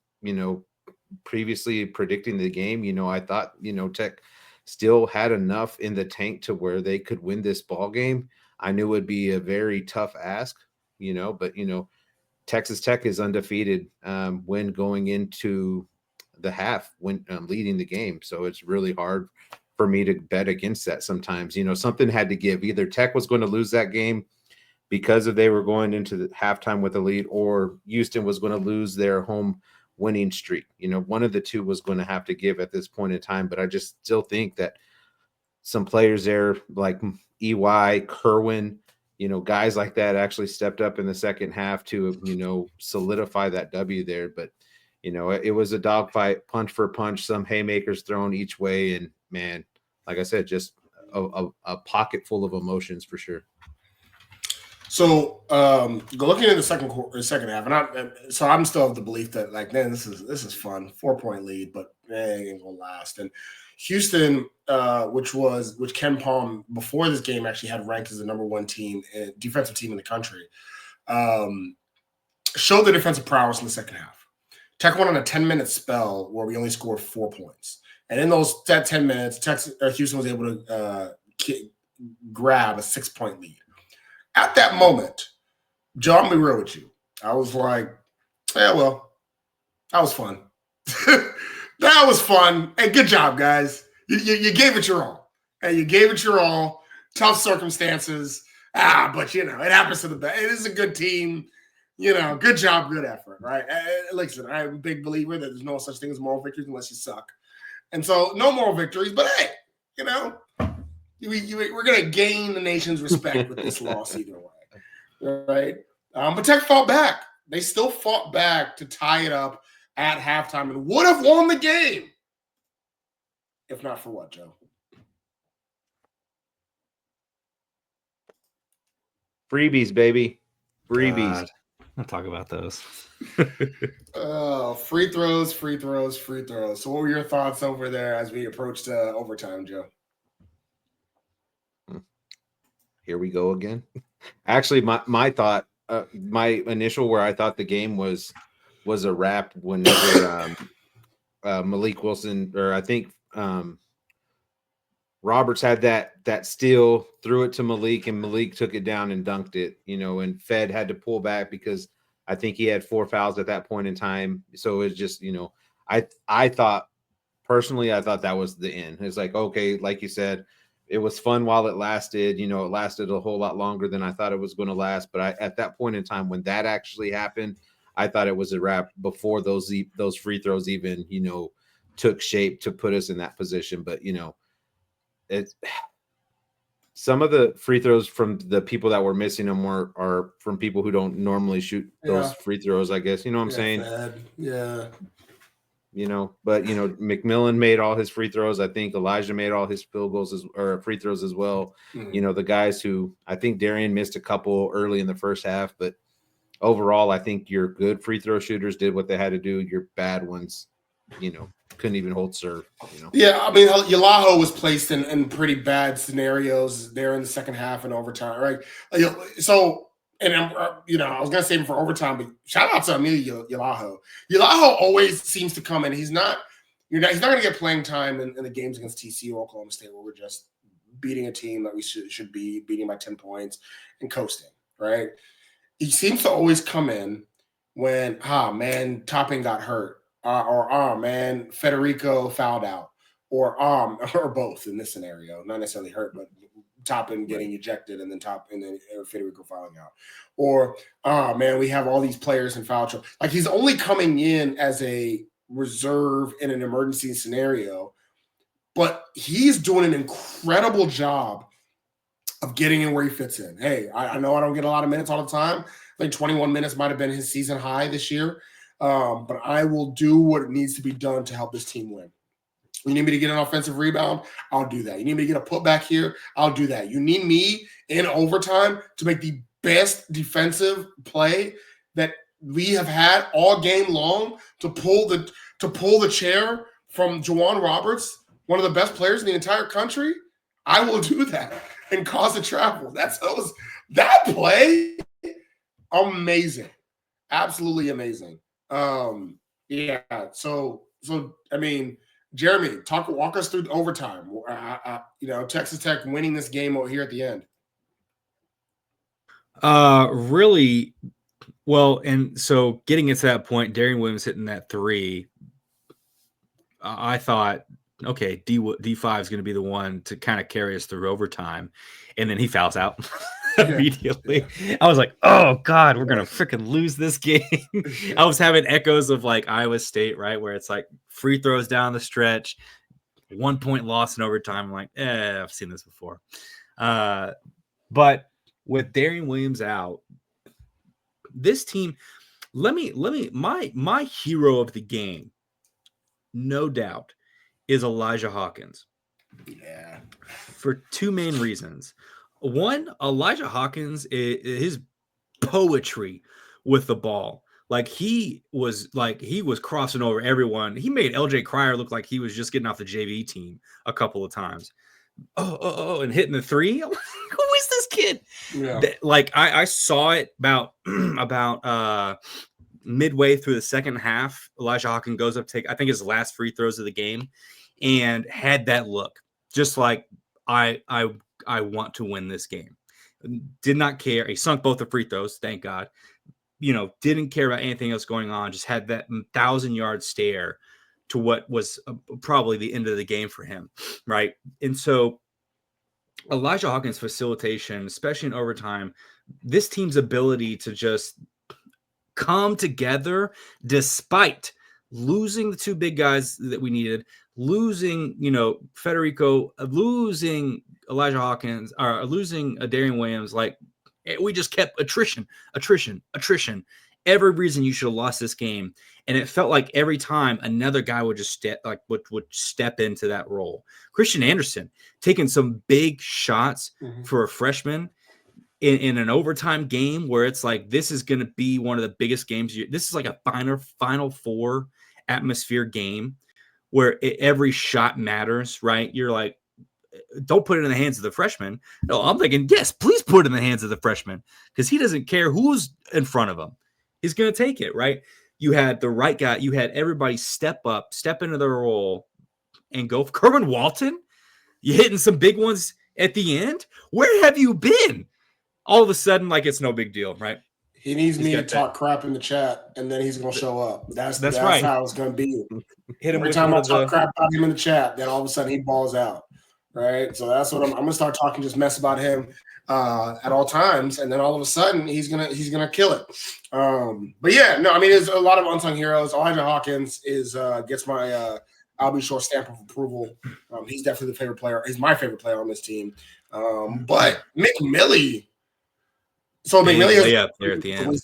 previously predicting the game, I thought, Tech still had enough in the tank to where they could win this ball game. I knew it would be a very tough ask, but Texas Tech is undefeated when going into the half, when leading the game. So it's really hard for me to bet against that sometimes. Something had to give. Either Tech was going to lose that game because they were going into the halftime with a lead, or Houston was going to lose their home winning streak. One of the two was going to have to give at this point in time. But I just still think that some players there like EY, Kerwin, guys like that actually stepped up in the second half to, solidify that W there. But, it was a dogfight, punch for punch, some haymakers thrown each way. And man, like I said, just a pocket full of emotions for sure. So looking at the second half, and I'm still of the belief that man, this is fun, 4-point lead, but it ain't gonna last. And Houston, which Ken Palm before this game actually had ranked as the number 1 defensive team in the country, showed their defensive prowess in the second half. Tech went on a 10-minute spell where we only scored 4 points, and in that 10 minutes, Houston was able to grab a 6-point lead. At that moment, Joe, I'm gonna be real with you. I was like, yeah, well, that was fun. That was fun. Hey, good job, guys. You gave it your all. Hey, you gave it your all. Tough circumstances. But it happens to the best. It is a good team. Good job, good effort, right? Listen, I'm a big believer that there's no such thing as moral victories unless you suck. And so no moral victories, but hey, we're going to gain the nation's respect with this loss either way, right? But Tech fought back. They still fought back to tie it up at halftime and would have won the game if not for what, Joe? Freebies, baby. Freebies. God. I'll talk about those. Free throws. So what were your thoughts over there as we approached overtime, Joe? Here we go again. Actually, my thought, my initial where I thought the game was a wrap whenever Malik Wilson, or I think Roberts had that steal, threw it to Malik, and Malik took it down and dunked it, and Fed had to pull back because I think he had 4 fouls at that point in time. So it's just, I thought personally, I thought that was the end. It's like, okay, like you said, it was fun while it lasted. It lasted a whole lot longer than I thought it was going to last. But at that point in time, when that actually happened, I thought it was a wrap before those free throws even, took shape to put us in that position. But, some of the free throws from the people that were missing them are from people who don't normally shoot those free throws, I guess. You know what I'm saying? Fed. Yeah. But McMillan made all his free throws. I think Elijah made all his field goals or free throws as well. Mhm. The guys who I think Darian missed a couple early in the first half, but overall, I think your good free throw shooters did what they had to do. Your bad ones, couldn't even hold serve. Yeah, I mean, Yalaho was placed in pretty bad scenarios there in the second half and overtime, right? So, and I was gonna save him for overtime, but shout out to Emilio Yalaho. Yalaho always seems to come in. He's not gonna get playing time in the games against TCU, Oklahoma State, where we're just beating a team that we should be beating by 10 points and coasting, right? He seems to always come in when, man, Topping got hurt, or man, Federico fouled out, or or both in this scenario, not necessarily hurt, but Toppin getting ejected and then Federico fouling out, or man, we have all these players in foul trouble. Like he's only coming in as a reserve in an emergency scenario, but he's doing an incredible job of getting in where he fits in. Hey, I know I don't get a lot of minutes all the time. I think 21 minutes might have been his season high this year. But I will do what needs to be done to help this team win. You need me to get an offensive rebound? I'll do that. You need me to get a putback here? I'll do that. You need me in overtime to make the best defensive play that we have had all game long to pull the chair from Juwan Roberts, one of the best players in the entire country. I will do that and cause a travel. That play, amazing, absolutely amazing. Yeah. So I mean, Jeremy, walk us through overtime. Texas Tech winning this game over here at the end. Really well, and so getting it to that point, Darian Williams hitting that three, I thought, okay, D5 is going to be the one to kind of carry us through overtime, and then he fouls out immediately. I was like, oh God, we're going to freaking lose this game. I was having echoes of like Iowa State, right, where it's like free throws down the stretch, 1 point loss in overtime. I'm like, I've seen this before. But with Darian Williams out, this team, my hero of the game, no doubt, is Elijah Hawkins. Yeah. For two main reasons. One, Elijah Hawkins, his poetry with the ball. Like he was crossing over everyone. He made LJ Cryer look like he was just getting off the JV team a couple of times. And hitting the three. Who is this kid? Yeah. Like I saw it about midway through the second half. Elijah Hawkins goes up to take, I think, his last free throws of the game, and had that look just like I want to win this game. Did not care. He sunk both the free throws, thank God. Didn't care about anything else going on. Just had that 1,000-yard stare to what was probably the end of the game for him, right? And so Elijah Hawkins' facilitation, especially in overtime, this team's ability to just come together despite losing the two big guys that we needed, losing, Federico, losing Elijah Hawkins, or losing Darian Williams. Like, we just kept attrition. Every reason you should have lost this game. And it felt like every time another guy would just would step into that role. Christian Anderson taking some big shots for a freshman in an overtime game where it's like, this is going to be one of the biggest games. This is like a Final Four atmosphere game where every shot matters, right? You're like, don't put it in the hands of the freshman. No, I'm thinking, yes, please put it in the hands of the freshman, because he doesn't care who's in front of him. He's going to take it, right? You had the right guy. You had everybody step into their role, and go. Kerwin Walton, you hitting some big ones at the end. Where have you been? All of a sudden, like, it's no big deal, right? He needs me to talk crap in the chat, and then he's going to show up. That's right. How it's going to be. Hit him every time I talk crap about him in the chat, then all of a sudden he balls out, right? So that's what I'm going to start talking just mess about him at all times, and then all of a sudden he's gonna kill it. But yeah, no, I mean, there's a lot of unsung heroes. Elijah Hawkins gets my I'll be sure stamp of approval. He's definitely the favorite player. He's my favorite player on this team. But McMillie. So McMillie is up there at the end,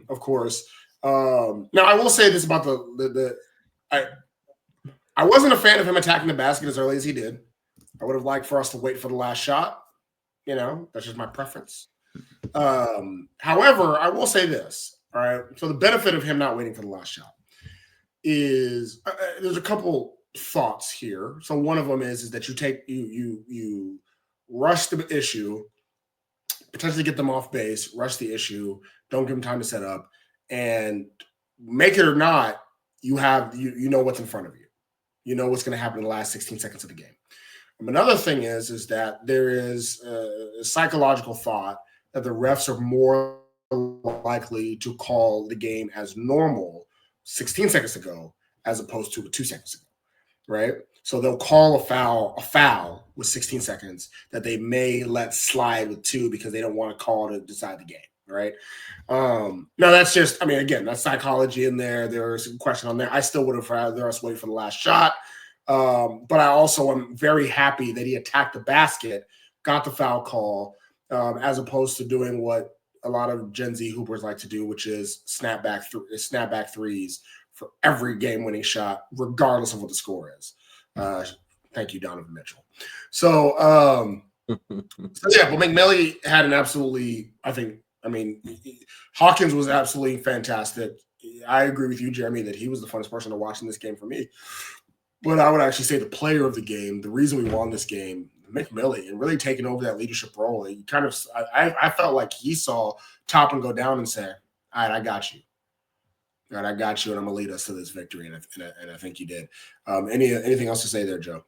of course. Now I will say this about I wasn't a fan of him attacking the basket as early as he did. I would have liked for us to wait for the last shot. That's just my preference. However, I will say this. All right. So the benefit of him not waiting for the last shot is there's a couple thoughts here. So one of them is that you rush the issue, potentially get them off base, rush the issue, don't give them time to set up, and make it or not, you know what's in front of you. You know what's going to happen in the last 16 seconds of the game. Another thing is that there is a psychological thought that the refs are more likely to call the game as normal 16 seconds ago as opposed to 2 seconds ago, right? So they'll call a foul with 16 seconds that they may let slide with 2 because they don't want to call to decide the game, right? Now that's just, again, that's psychology in there. There's some question on there. I still would have rather us wait for the last shot. But I also am very happy that he attacked the basket, got the foul call, as opposed to doing what a lot of Gen Z hoopers like to do, which is snapback threes for every game-winning shot, regardless of what the score is. Thank you, Donovan Mitchell. So yeah, but McMillan had an absolutely, Hawkins was absolutely fantastic. I agree with you, Jeremy, that he was the funnest person to watch in this game for me. But I would actually say the player of the game, the reason we won this game, McMillan, and really taking over that leadership role. I felt like he saw Toppin go down and say, all right, I got you. All right, I got you, and I'm going to lead us to this victory, and I think you did. Anything else to say there, Joe?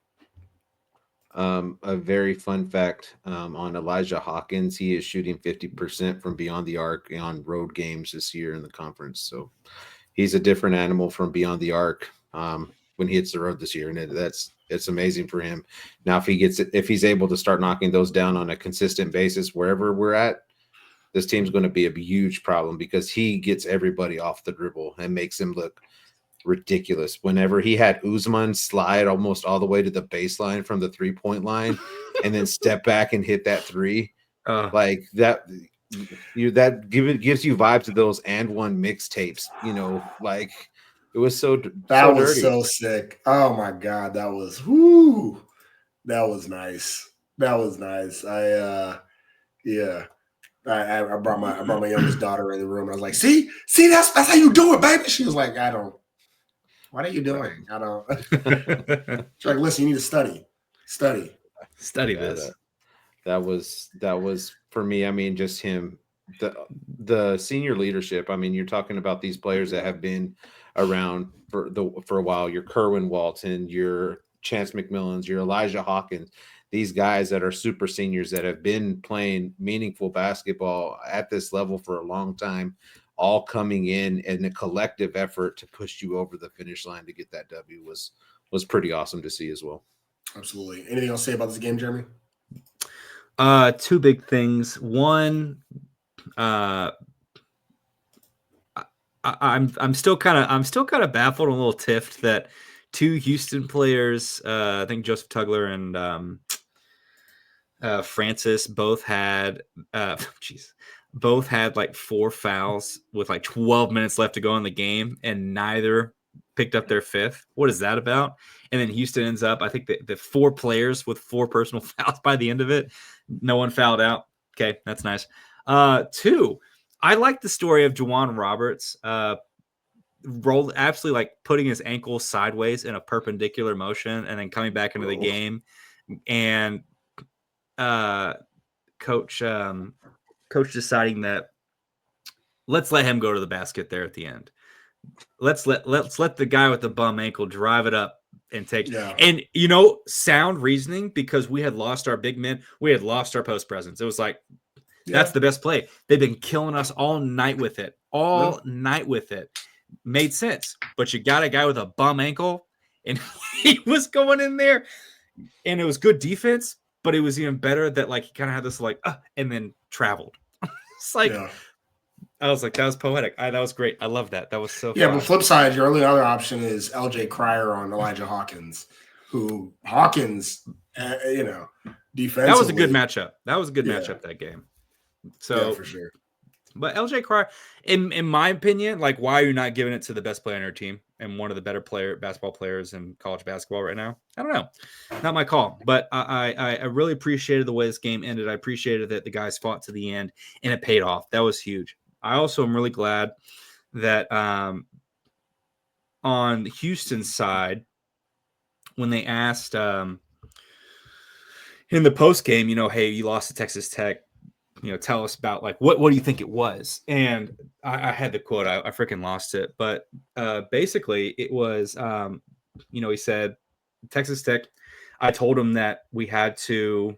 A very fun fact on Elijah Hawkins, he is shooting 50% from beyond the arc on road games this year in the conference. So he's a different animal from beyond the arc when he hits the road this year, and it's amazing for him. Now, if he's able to start knocking those down on a consistent basis wherever we're at, this team's going to be a huge problem because he gets everybody off the dribble and makes him look ridiculous. Whenever he had Usman slide almost all the way to the baseline from the 3-point line and then step back and hit that 3, like that, that gives you vibes of those and one mixtapes. Like it was that was dirty. So sick. Oh my god, that was that was nice. That was nice. I brought my youngest daughter in the room and I was like, see, that's how you do it, baby. She was like, what are you doing? I don't. She's like, listen, you need to study this. That was for me. Just him, the senior leadership. You're talking about these players that have been around for a while. Your Kerwin Walton, your Chance McMillans, your Elijah Hawkins. These guys that are super seniors that have been playing meaningful basketball at this level for a long time, all coming in a collective effort to push you over the finish line to get that W was pretty awesome to see as well. Absolutely. Anything else to say about this game, Jeremy? 2 big things. One, I'm still kind of baffled and a little tiffed that 2 Houston players, I think Joseph Tugler and Francis both had like 4 fouls with like 12 minutes left to go in the game, and neither picked up their 5th. What is that about? And then Houston ends up, I think the 4 players with 4 personal fouls by the end of it. No one fouled out. Okay, that's nice. 2, I like the story of Juwan Roberts rolled absolutely like putting his ankle sideways in a perpendicular motion and then coming back into the game, and coach deciding that let's let him go to the basket there at the end. Let's let the guy with the bum ankle drive it up and take and sound reasoning, because we had lost our big men, we had lost our post presence. It was like that's the best play. They've been killing us all night with it. Night with it. Made sense. But you got a guy with a bum ankle and he was going in there, and it was good defense. But it was even better that like he kind of had this like and then traveled. It's like I was like, that was poetic. That was great. I love that. That was so fun. But flip side, your only other option is LJ Cryer on Elijah Hawkins, who Hawkins, defensively. That was a good matchup. That game. So for sure. But LJ Cryer, in my opinion, like, why are you not giving it to the best player on your team? am one of the better basketball players in college basketball right now. I don't know. Not my call. But I really appreciated the way this game ended. I appreciated that the guys fought to the end, and it paid off. That was huge. I also am really glad that on Houston's side, when they asked in the post game, hey, you lost to Texas Tech, tell us about like what do you think it was? And I had the quote, I freaking lost it, but basically it was he said, Texas Tech, I told him that we had to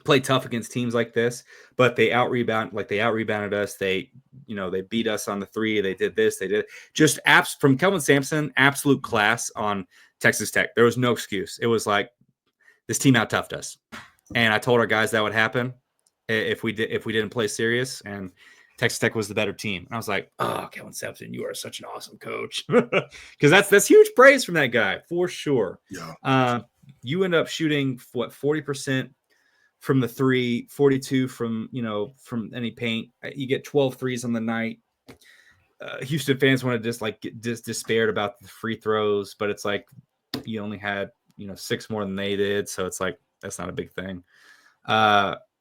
play tough against teams like this, but they out-rebounded us. They beat us on the three. They did this. They did just apps from Kelvin Sampson, absolute class on Texas Tech. There was no excuse. It was like this team out-toughed us. And I told our guys that would happen if we didn't play serious, and Texas Tech was the better team. And I was like, oh, Kelvin Sampson, you are such an awesome coach. Because that's huge praise from that guy, for sure. Yeah. You end up shooting, 40% from the three, 42 from any paint. You get 12 threes on the night. Houston fans want to just despaired about the free throws, but it's like you only had 6 more than they did, so it's like that's not a big thing.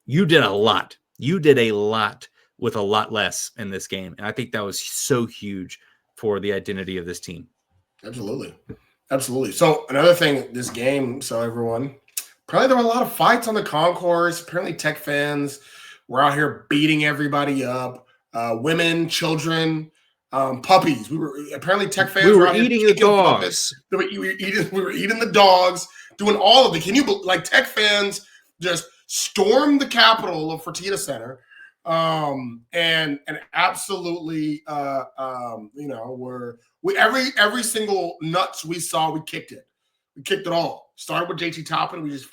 You did a lot. You did a lot with a lot less in this game, and I think that was so huge for the identity of this team. Absolutely. So another thing, this game, so everyone, apparently there were a lot of fights on the concourse. Apparently Tech fans were out here beating everybody up, women, children, puppies. Apparently Tech fans we were out eating here the dogs. We were eating the dogs, doing all of it. Tech fans just stormed the Capitol of Fertitta Center, and absolutely, every single nuts we saw, we kicked it. We kicked it all. Started with JT Toppin. We just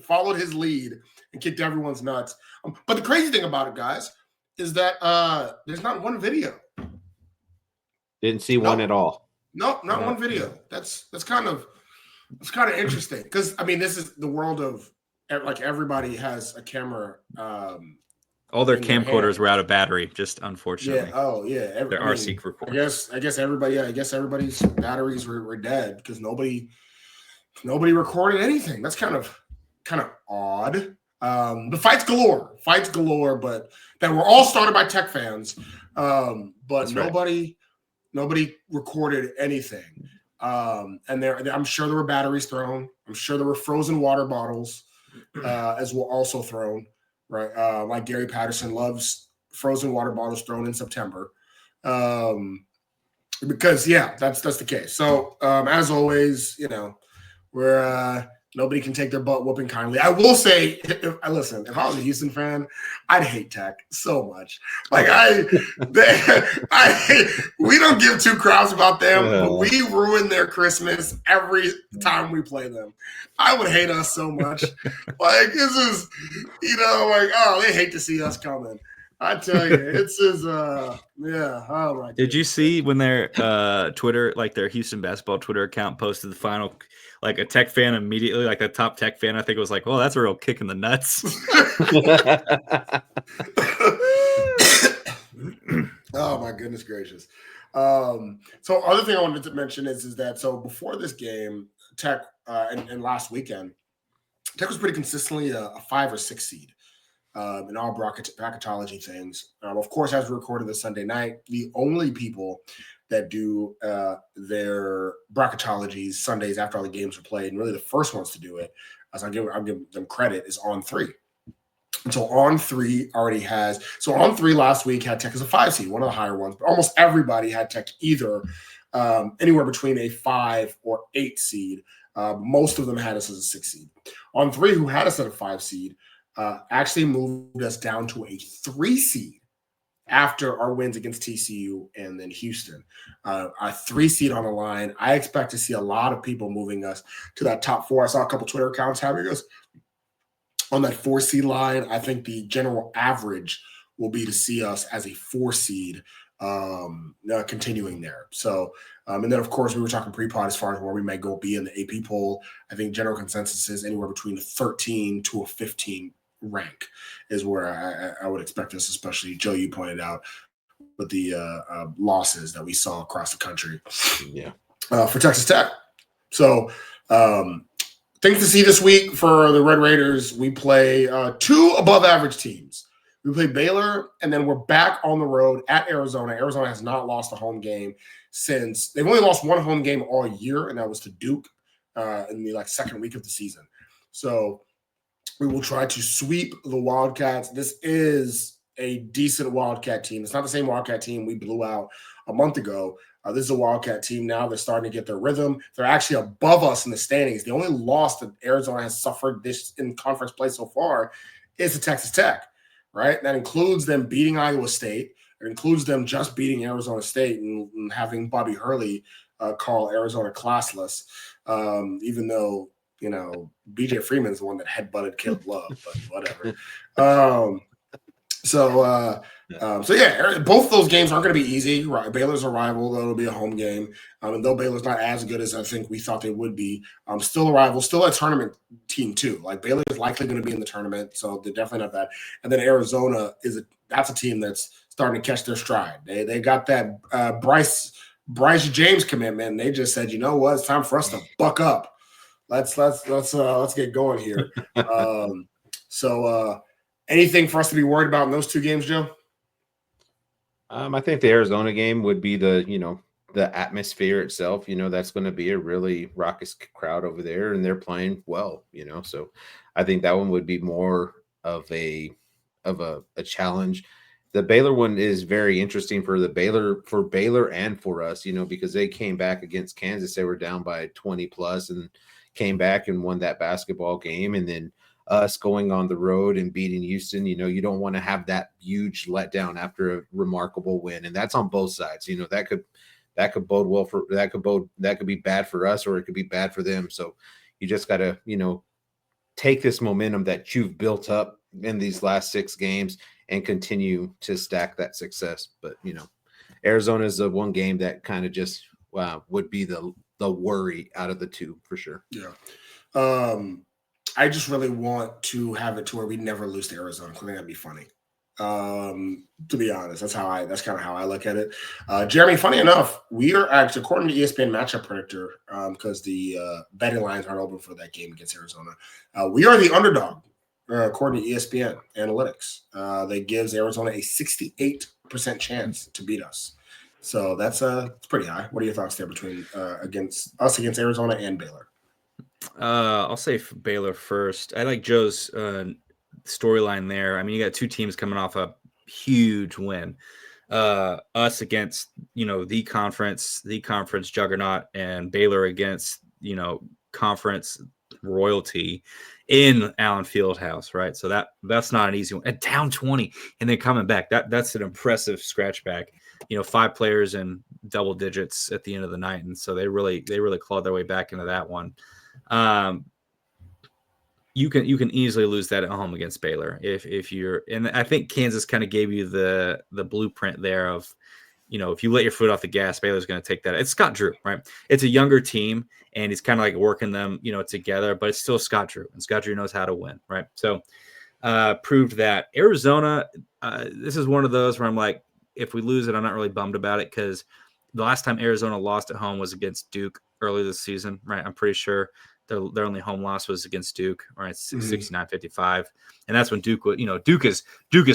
followed his lead and kicked everyone's nuts. But the crazy thing about it, guys, is that there's not one video. Didn't see one at all. No, not one video. That's kind of interesting, because I mean, this is the world of like everybody has a camera. All their camcorders were out of battery, just unfortunately. Yeah. Oh, yeah. Their RC recorders. I guess everybody's batteries were dead because nobody recorded anything. That's kind of odd. The fights galore, but that were all started by Tech fans. But that's nobody recorded anything. And I'm sure there were batteries thrown. I'm sure there were frozen water bottles as well also thrown. Right, like Gary Patterson loves frozen water bottles thrown in September, because that's the case. So as always, we're nobody can take their butt whooping kindly. I will say, if I was a Houston fan, I'd hate Tech so much. Like we don't give two craps about them, but we ruin their Christmas every time we play them. I would hate us so much. Like this is, they hate to see us coming. I tell you, it's just, oh my God. Did you see when their Twitter, like their Houston basketball Twitter account posted the final, like a Tech fan immediately, like the top Tech fan, I think it was like, well, that's a real kick in the nuts. Oh my goodness gracious. So other thing I wanted to mention is that, so before this game, Tech, and last weekend, Tech was pretty consistently a 5 or 6 seed. In all bracketology things. Of course, as we recorded this Sunday night, the only people that do their bracketologies Sundays after all the games are played, and really the first ones to do it, as I'll give them credit, is On 3. And so On 3 already has – so On 3 last week had Tech as a 5 seed, one of the higher ones, but almost everybody had Tech either anywhere between a 5 or 8 seed. Most of them had us as a 6 seed. On 3, who had us at a 5 seed, actually moved us down to a 3 seed after our wins against TCU and then Houston. A 3 seed on the line. I expect to see a lot of people moving us to that top 4. I saw a couple Twitter accounts having us on that 4 seed line. I think the general average will be to see us as a 4 seed continuing there. So, and then of course we were talking pre-pod as far as where we may be in the AP poll. I think general consensus is anywhere between a 13 to a 15 rank is where I would expect us, especially Joe, you pointed out losses that we saw across the country. Yeah. For Texas Tech. So things to see this week for the Red Raiders. We play 2 above average teams. We play Baylor, and then we're back on the road at Arizona. Arizona has not lost a home game since they've only lost 1 home game all year, and that was to Duke in the second week of the season. So we will try to sweep the Wildcats. This is a decent Wildcat team. It's not the same Wildcat team we blew out a month ago. This is a Wildcat team now. They're starting to get their rhythm. They're actually above us in the standings. The only loss that Arizona has suffered this in conference play so far is to Texas Tech, right? That includes them beating Iowa State. It includes them just beating Arizona State and having Bobby Hurley call Arizona classless, even though, BJ Freeman's the one that headbutted Caleb Love, but whatever. So yeah, both those games aren't going to be easy. Right? Baylor's a rival, though it'll be a home game. And though Baylor's not as good as I think we thought they would be, still a rival, still a tournament team too. Baylor is likely going to be in the tournament, so they're definitely not that. And then Arizona that's a team that's starting to catch their stride. They got that Bryce James commitment, and they just said, you know what, it's time for us to buck up. Let's get going here. Anything for us to be worried about in those 2 games, Joe? I think the Arizona game would be the atmosphere itself. That's going to be a really raucous crowd over there, and they're playing well. So I think that one would be more of a challenge. The Baylor one is very interesting for Baylor and for us, because they came back against Kansas. They were down by 20 plus and came back and won that basketball game, and then us going on the road and beating Houston, you don't want to have that huge letdown after a remarkable win. And that's on both sides. That could bode well for that could be bad for us, or it could be bad for them. So you just got to, take this momentum that you've built up in these last 6 games and continue to stack that success. But, Arizona is the one game that kind of just would be the worry out of the 2 for sure. Yeah. I just really want to have it to where we never lose to Arizona. I think that'd be funny. To be honest, that's kind of how I look at it. Jeremy, funny enough, we are actually, according to ESPN Matchup Predictor, because the betting lines aren't open for that game against Arizona, we are the underdog, according to ESPN Analytics. That gives Arizona a 68% chance to beat us. So that's pretty high. What are your thoughts there between against Arizona and Baylor? I'll say Baylor first. I like Joe's storyline there. I mean, you got 2 teams coming off a huge win. Us against, the conference juggernaut, and Baylor against, conference royalty in Allen Fieldhouse, right? So that's not an easy one. And down 20 and then coming back. That's an impressive scratch back. 5 players in double digits at the end of the night. And so they really clawed their way back into that one. You can easily lose that at home against Baylor if you're, and I think Kansas kind of gave you the blueprint there of, if you let your foot off the gas, Baylor's going to take that. It's Scott Drew, right? It's a younger team, and he's kind of like working them, together, but it's still Scott Drew, and Scott Drew knows how to win, right? So proved that. Arizona, this is one of those where I'm like, if we lose it, I'm not really bummed about it, because the last time Arizona lost at home was against Duke early this season, right? I'm pretty sure their only home loss was against Duke, right? 69-55. And that's when Duke, Duke is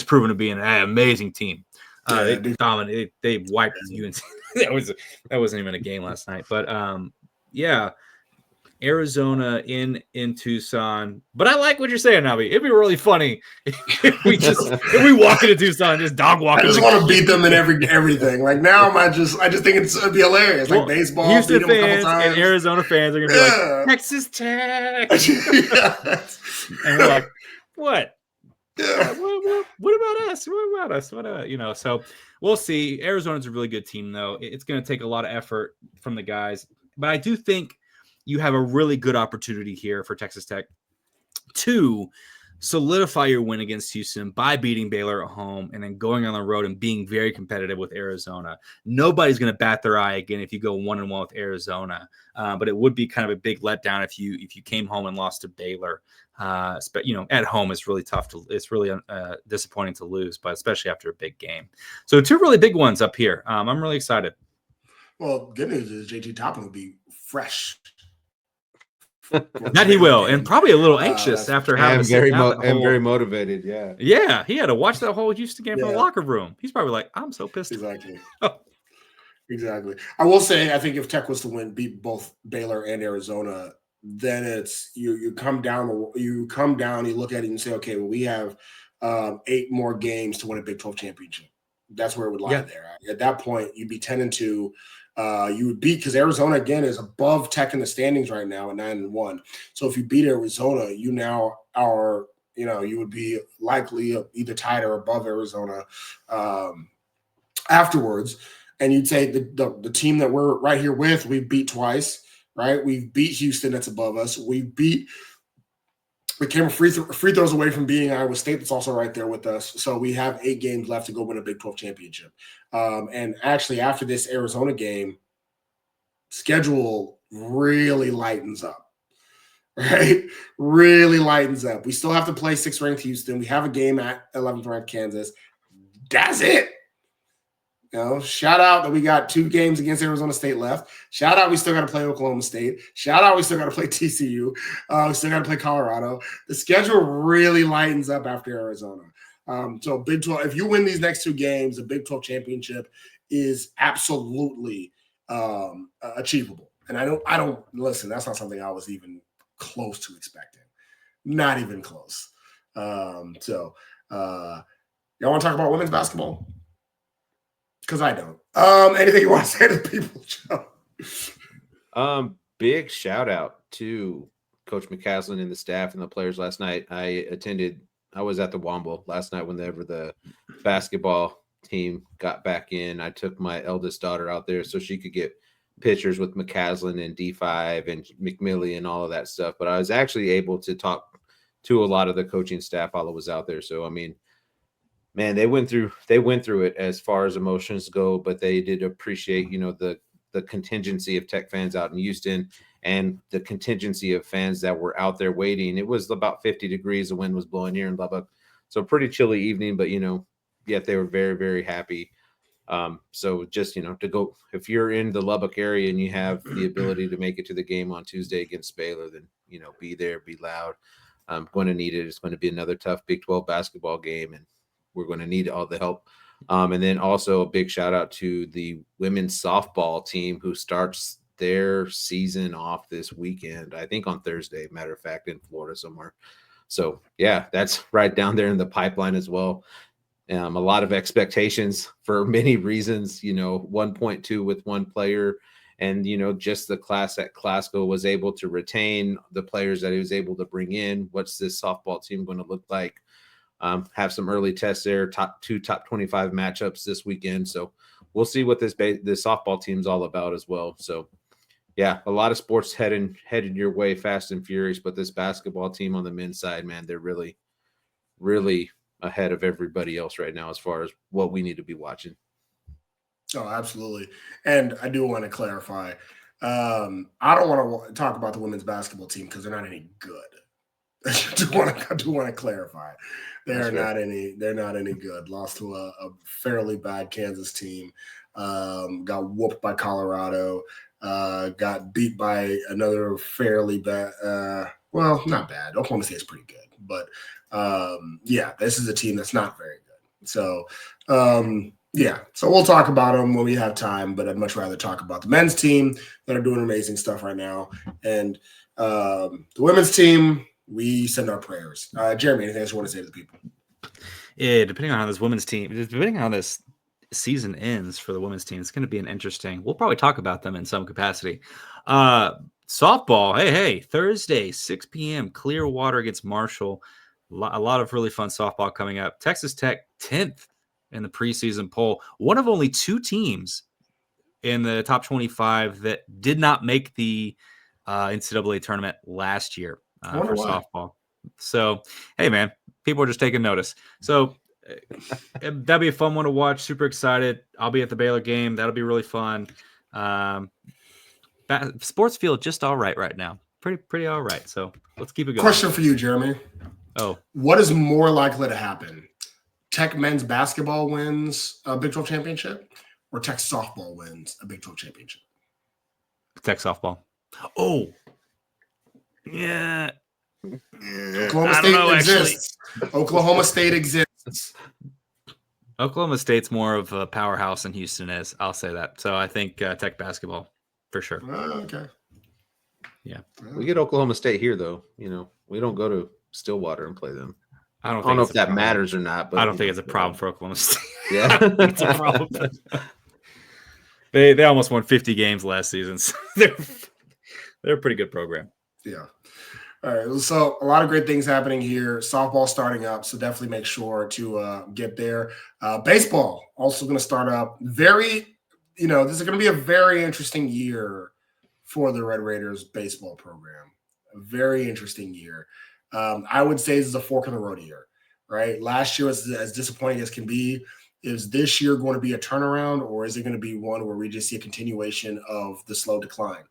proven to be an amazing team. They dominated. They wiped UNC. that wasn't even a game last night. But yeah, Arizona in Tucson. But I like what you're saying, Nabi. It'd be really funny if we walk into Tucson, just dog walking. I just want to beat them in everything. Like now, I just think it'd be hilarious. Like baseball, Houston beat them a couple fans times. and Arizona fans are gonna be like Texas Tech, and we're like, what? Yeah. What about us? What about us? So we'll see. Arizona's a really good team, though. It's going to take a lot of effort from the guys, but I do think you have a really good opportunity here for Texas Tech to solidify your win against Houston by beating Baylor at home and then going on the road and being very competitive with Arizona. Nobody's going to bat their eye again if you go 1-1 with Arizona, but it would be kind of a big letdown if you came home and lost to Baylor. But at home it's really tough it's really disappointing to lose, but especially after a big game. So 2 really big ones up here. I'm really excited. Well, good news is JT Toppin will be fresh. That he will, and probably a little anxious after having very motivated. Yeah, he had to watch that whole Houston game from the locker room. He's probably like, I'm so pissed. Exactly. Exactly. I will say, I think if Tech was to beat both Baylor and Arizona, then it's you come down, you look at it and say, okay, well, we have 8 more games to win a Big 12 championship. That's where it would lie there. At that point, you'd be 10-2. You would beat, because Arizona again is above Tech in the standings right now at 9-1. So if you beat Arizona, you now are, you would be likely either tied or above Arizona afterwards. And you'd say the team that we're right here with, we've beat twice, right? We've beat Houston, that's above us. We came free throws away from beating Iowa State, that's also right there with us. So we have 8 games left to go win a Big 12 championship. And actually, after this Arizona game, schedule really lightens up, right? Really lightens up. We still have to play 6th-ranked Houston. We have a game at 11th-ranked Kansas. That's it. Shout out that we got 2 games against Arizona State left. Shout out we still got to play Oklahoma State. Shout out we still got to play TCU. We still got to play Colorado. The schedule really lightens up after Arizona. So Big 12, if you win these next 2 games, the Big 12 championship is absolutely achievable. And I don't listen, that's not something I was even close to expecting. Not even close. Y'all want to talk about women's basketball? Because I don't. Anything you want to say to the people, Joe? Big shout out to Coach McCaslin and the staff and the players last night. I was at the Womble last night whenever the basketball team got back in. I took my eldest daughter out there so she could get pictures with McCaslin and D5 and McMillie and all of that stuff. But I was actually able to talk to a lot of the coaching staff while I was out there. So, I mean, man, they went through it as far as emotions go, but they did appreciate, the contingency of Tech fans out in Houston and the contingency of fans that were out there waiting. It was about 50 degrees. The wind was blowing here in Lubbock. So pretty chilly evening, but, yet they were very, very happy. So just, to go, if you're in the Lubbock area and you have the ability to make it to the game on Tuesday against Baylor, then, be there, be loud. I'm going to need it. It's going to be another tough Big 12 basketball game, and we're going to need all the help. And then also a big shout out to the women's softball team who starts their season off this weekend, I think on Thursday, matter of fact, in Florida somewhere. So, yeah, that's right down there in the pipeline as well. A lot of expectations for many reasons, 1.2 with one player. And, just the class that Clasko was able to retain, the players that he was able to bring in. What's this softball team going to look like? Have some early tests there, top 25 matchups this weekend. So we'll see what this softball team's all about as well. So, yeah, a lot of sports heading your way fast and furious. But this basketball team on the men's side, man, they're really, really ahead of everybody else right now as far as what we need to be watching. Oh, absolutely. And I do want to clarify. I don't want to talk about the women's basketball team because they're not any good. I do want to clarify. They're not any good. Lost to a fairly bad Kansas team. Got whooped by Colorado. Got beat by another fairly bad. Well, not bad. Oklahoma State is pretty good, but this is a team that's not very good. So so we'll talk about them when we have time. But I'd much rather talk about the men's team that are doing amazing stuff right now, and the women's team. We send our prayers. Jeremy, anything else you want to say to the people? Yeah, depending on how this season ends for the women's team, it's going to be an interesting. We'll probably talk about them in some capacity. Softball, hey, Thursday, 6 p.m., Clearwater against Marshall. A lot of really fun softball coming up. Texas Tech, 10th in the preseason poll. One of only 2 teams in the top 25 that did not make the NCAA tournament last year. For softball. So, hey, man, people are just taking notice. So that'd be a fun one to watch. Super excited. I'll be at the Baylor game. That'll be really fun. Sports feel just all right now. Pretty all right. So let's keep it going. Question for you, Jeremy. Oh, what is more likely to happen? Tech men's basketball wins a Big 12 championship, or Tech softball wins a Big 12 championship? Tech softball. Oh, yeah. Oklahoma State exists. Oklahoma State exists. Oklahoma State's more of a powerhouse than Houston is. I'll say that. So I think Tech basketball for sure. Okay. Yeah. We get Oklahoma State here, though. You know, we don't go to Stillwater and play them. I don't know if that matters or not, but I don't think it's a problem for Oklahoma State. Yeah. It's a problem. They almost won 50 games last season. So they're a pretty good program. Yeah. All right. So a lot of great things happening here. Softball starting up, so definitely make sure to get there. Baseball also going to start up. This is going to be a very interesting year for the Red Raiders baseball program. A very interesting year. I would say this is a fork in the road year, right? Last year was as disappointing as can be. Is this year going to be a turnaround, or is it going to be one where we just see a continuation of the slow decline?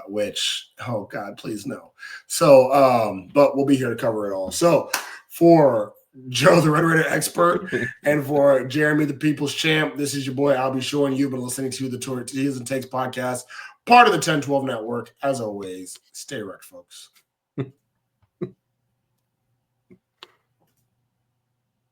Which, oh God, please no. So, but we'll be here to cover it all. So for Joe, the Red Raider expert, and for Jeremy, the People's Champ, this is your boy, Albie Shore, and you've been listening to the Tortillas and Takes podcast, part of the 1012 network. As always, stay wrecked, folks.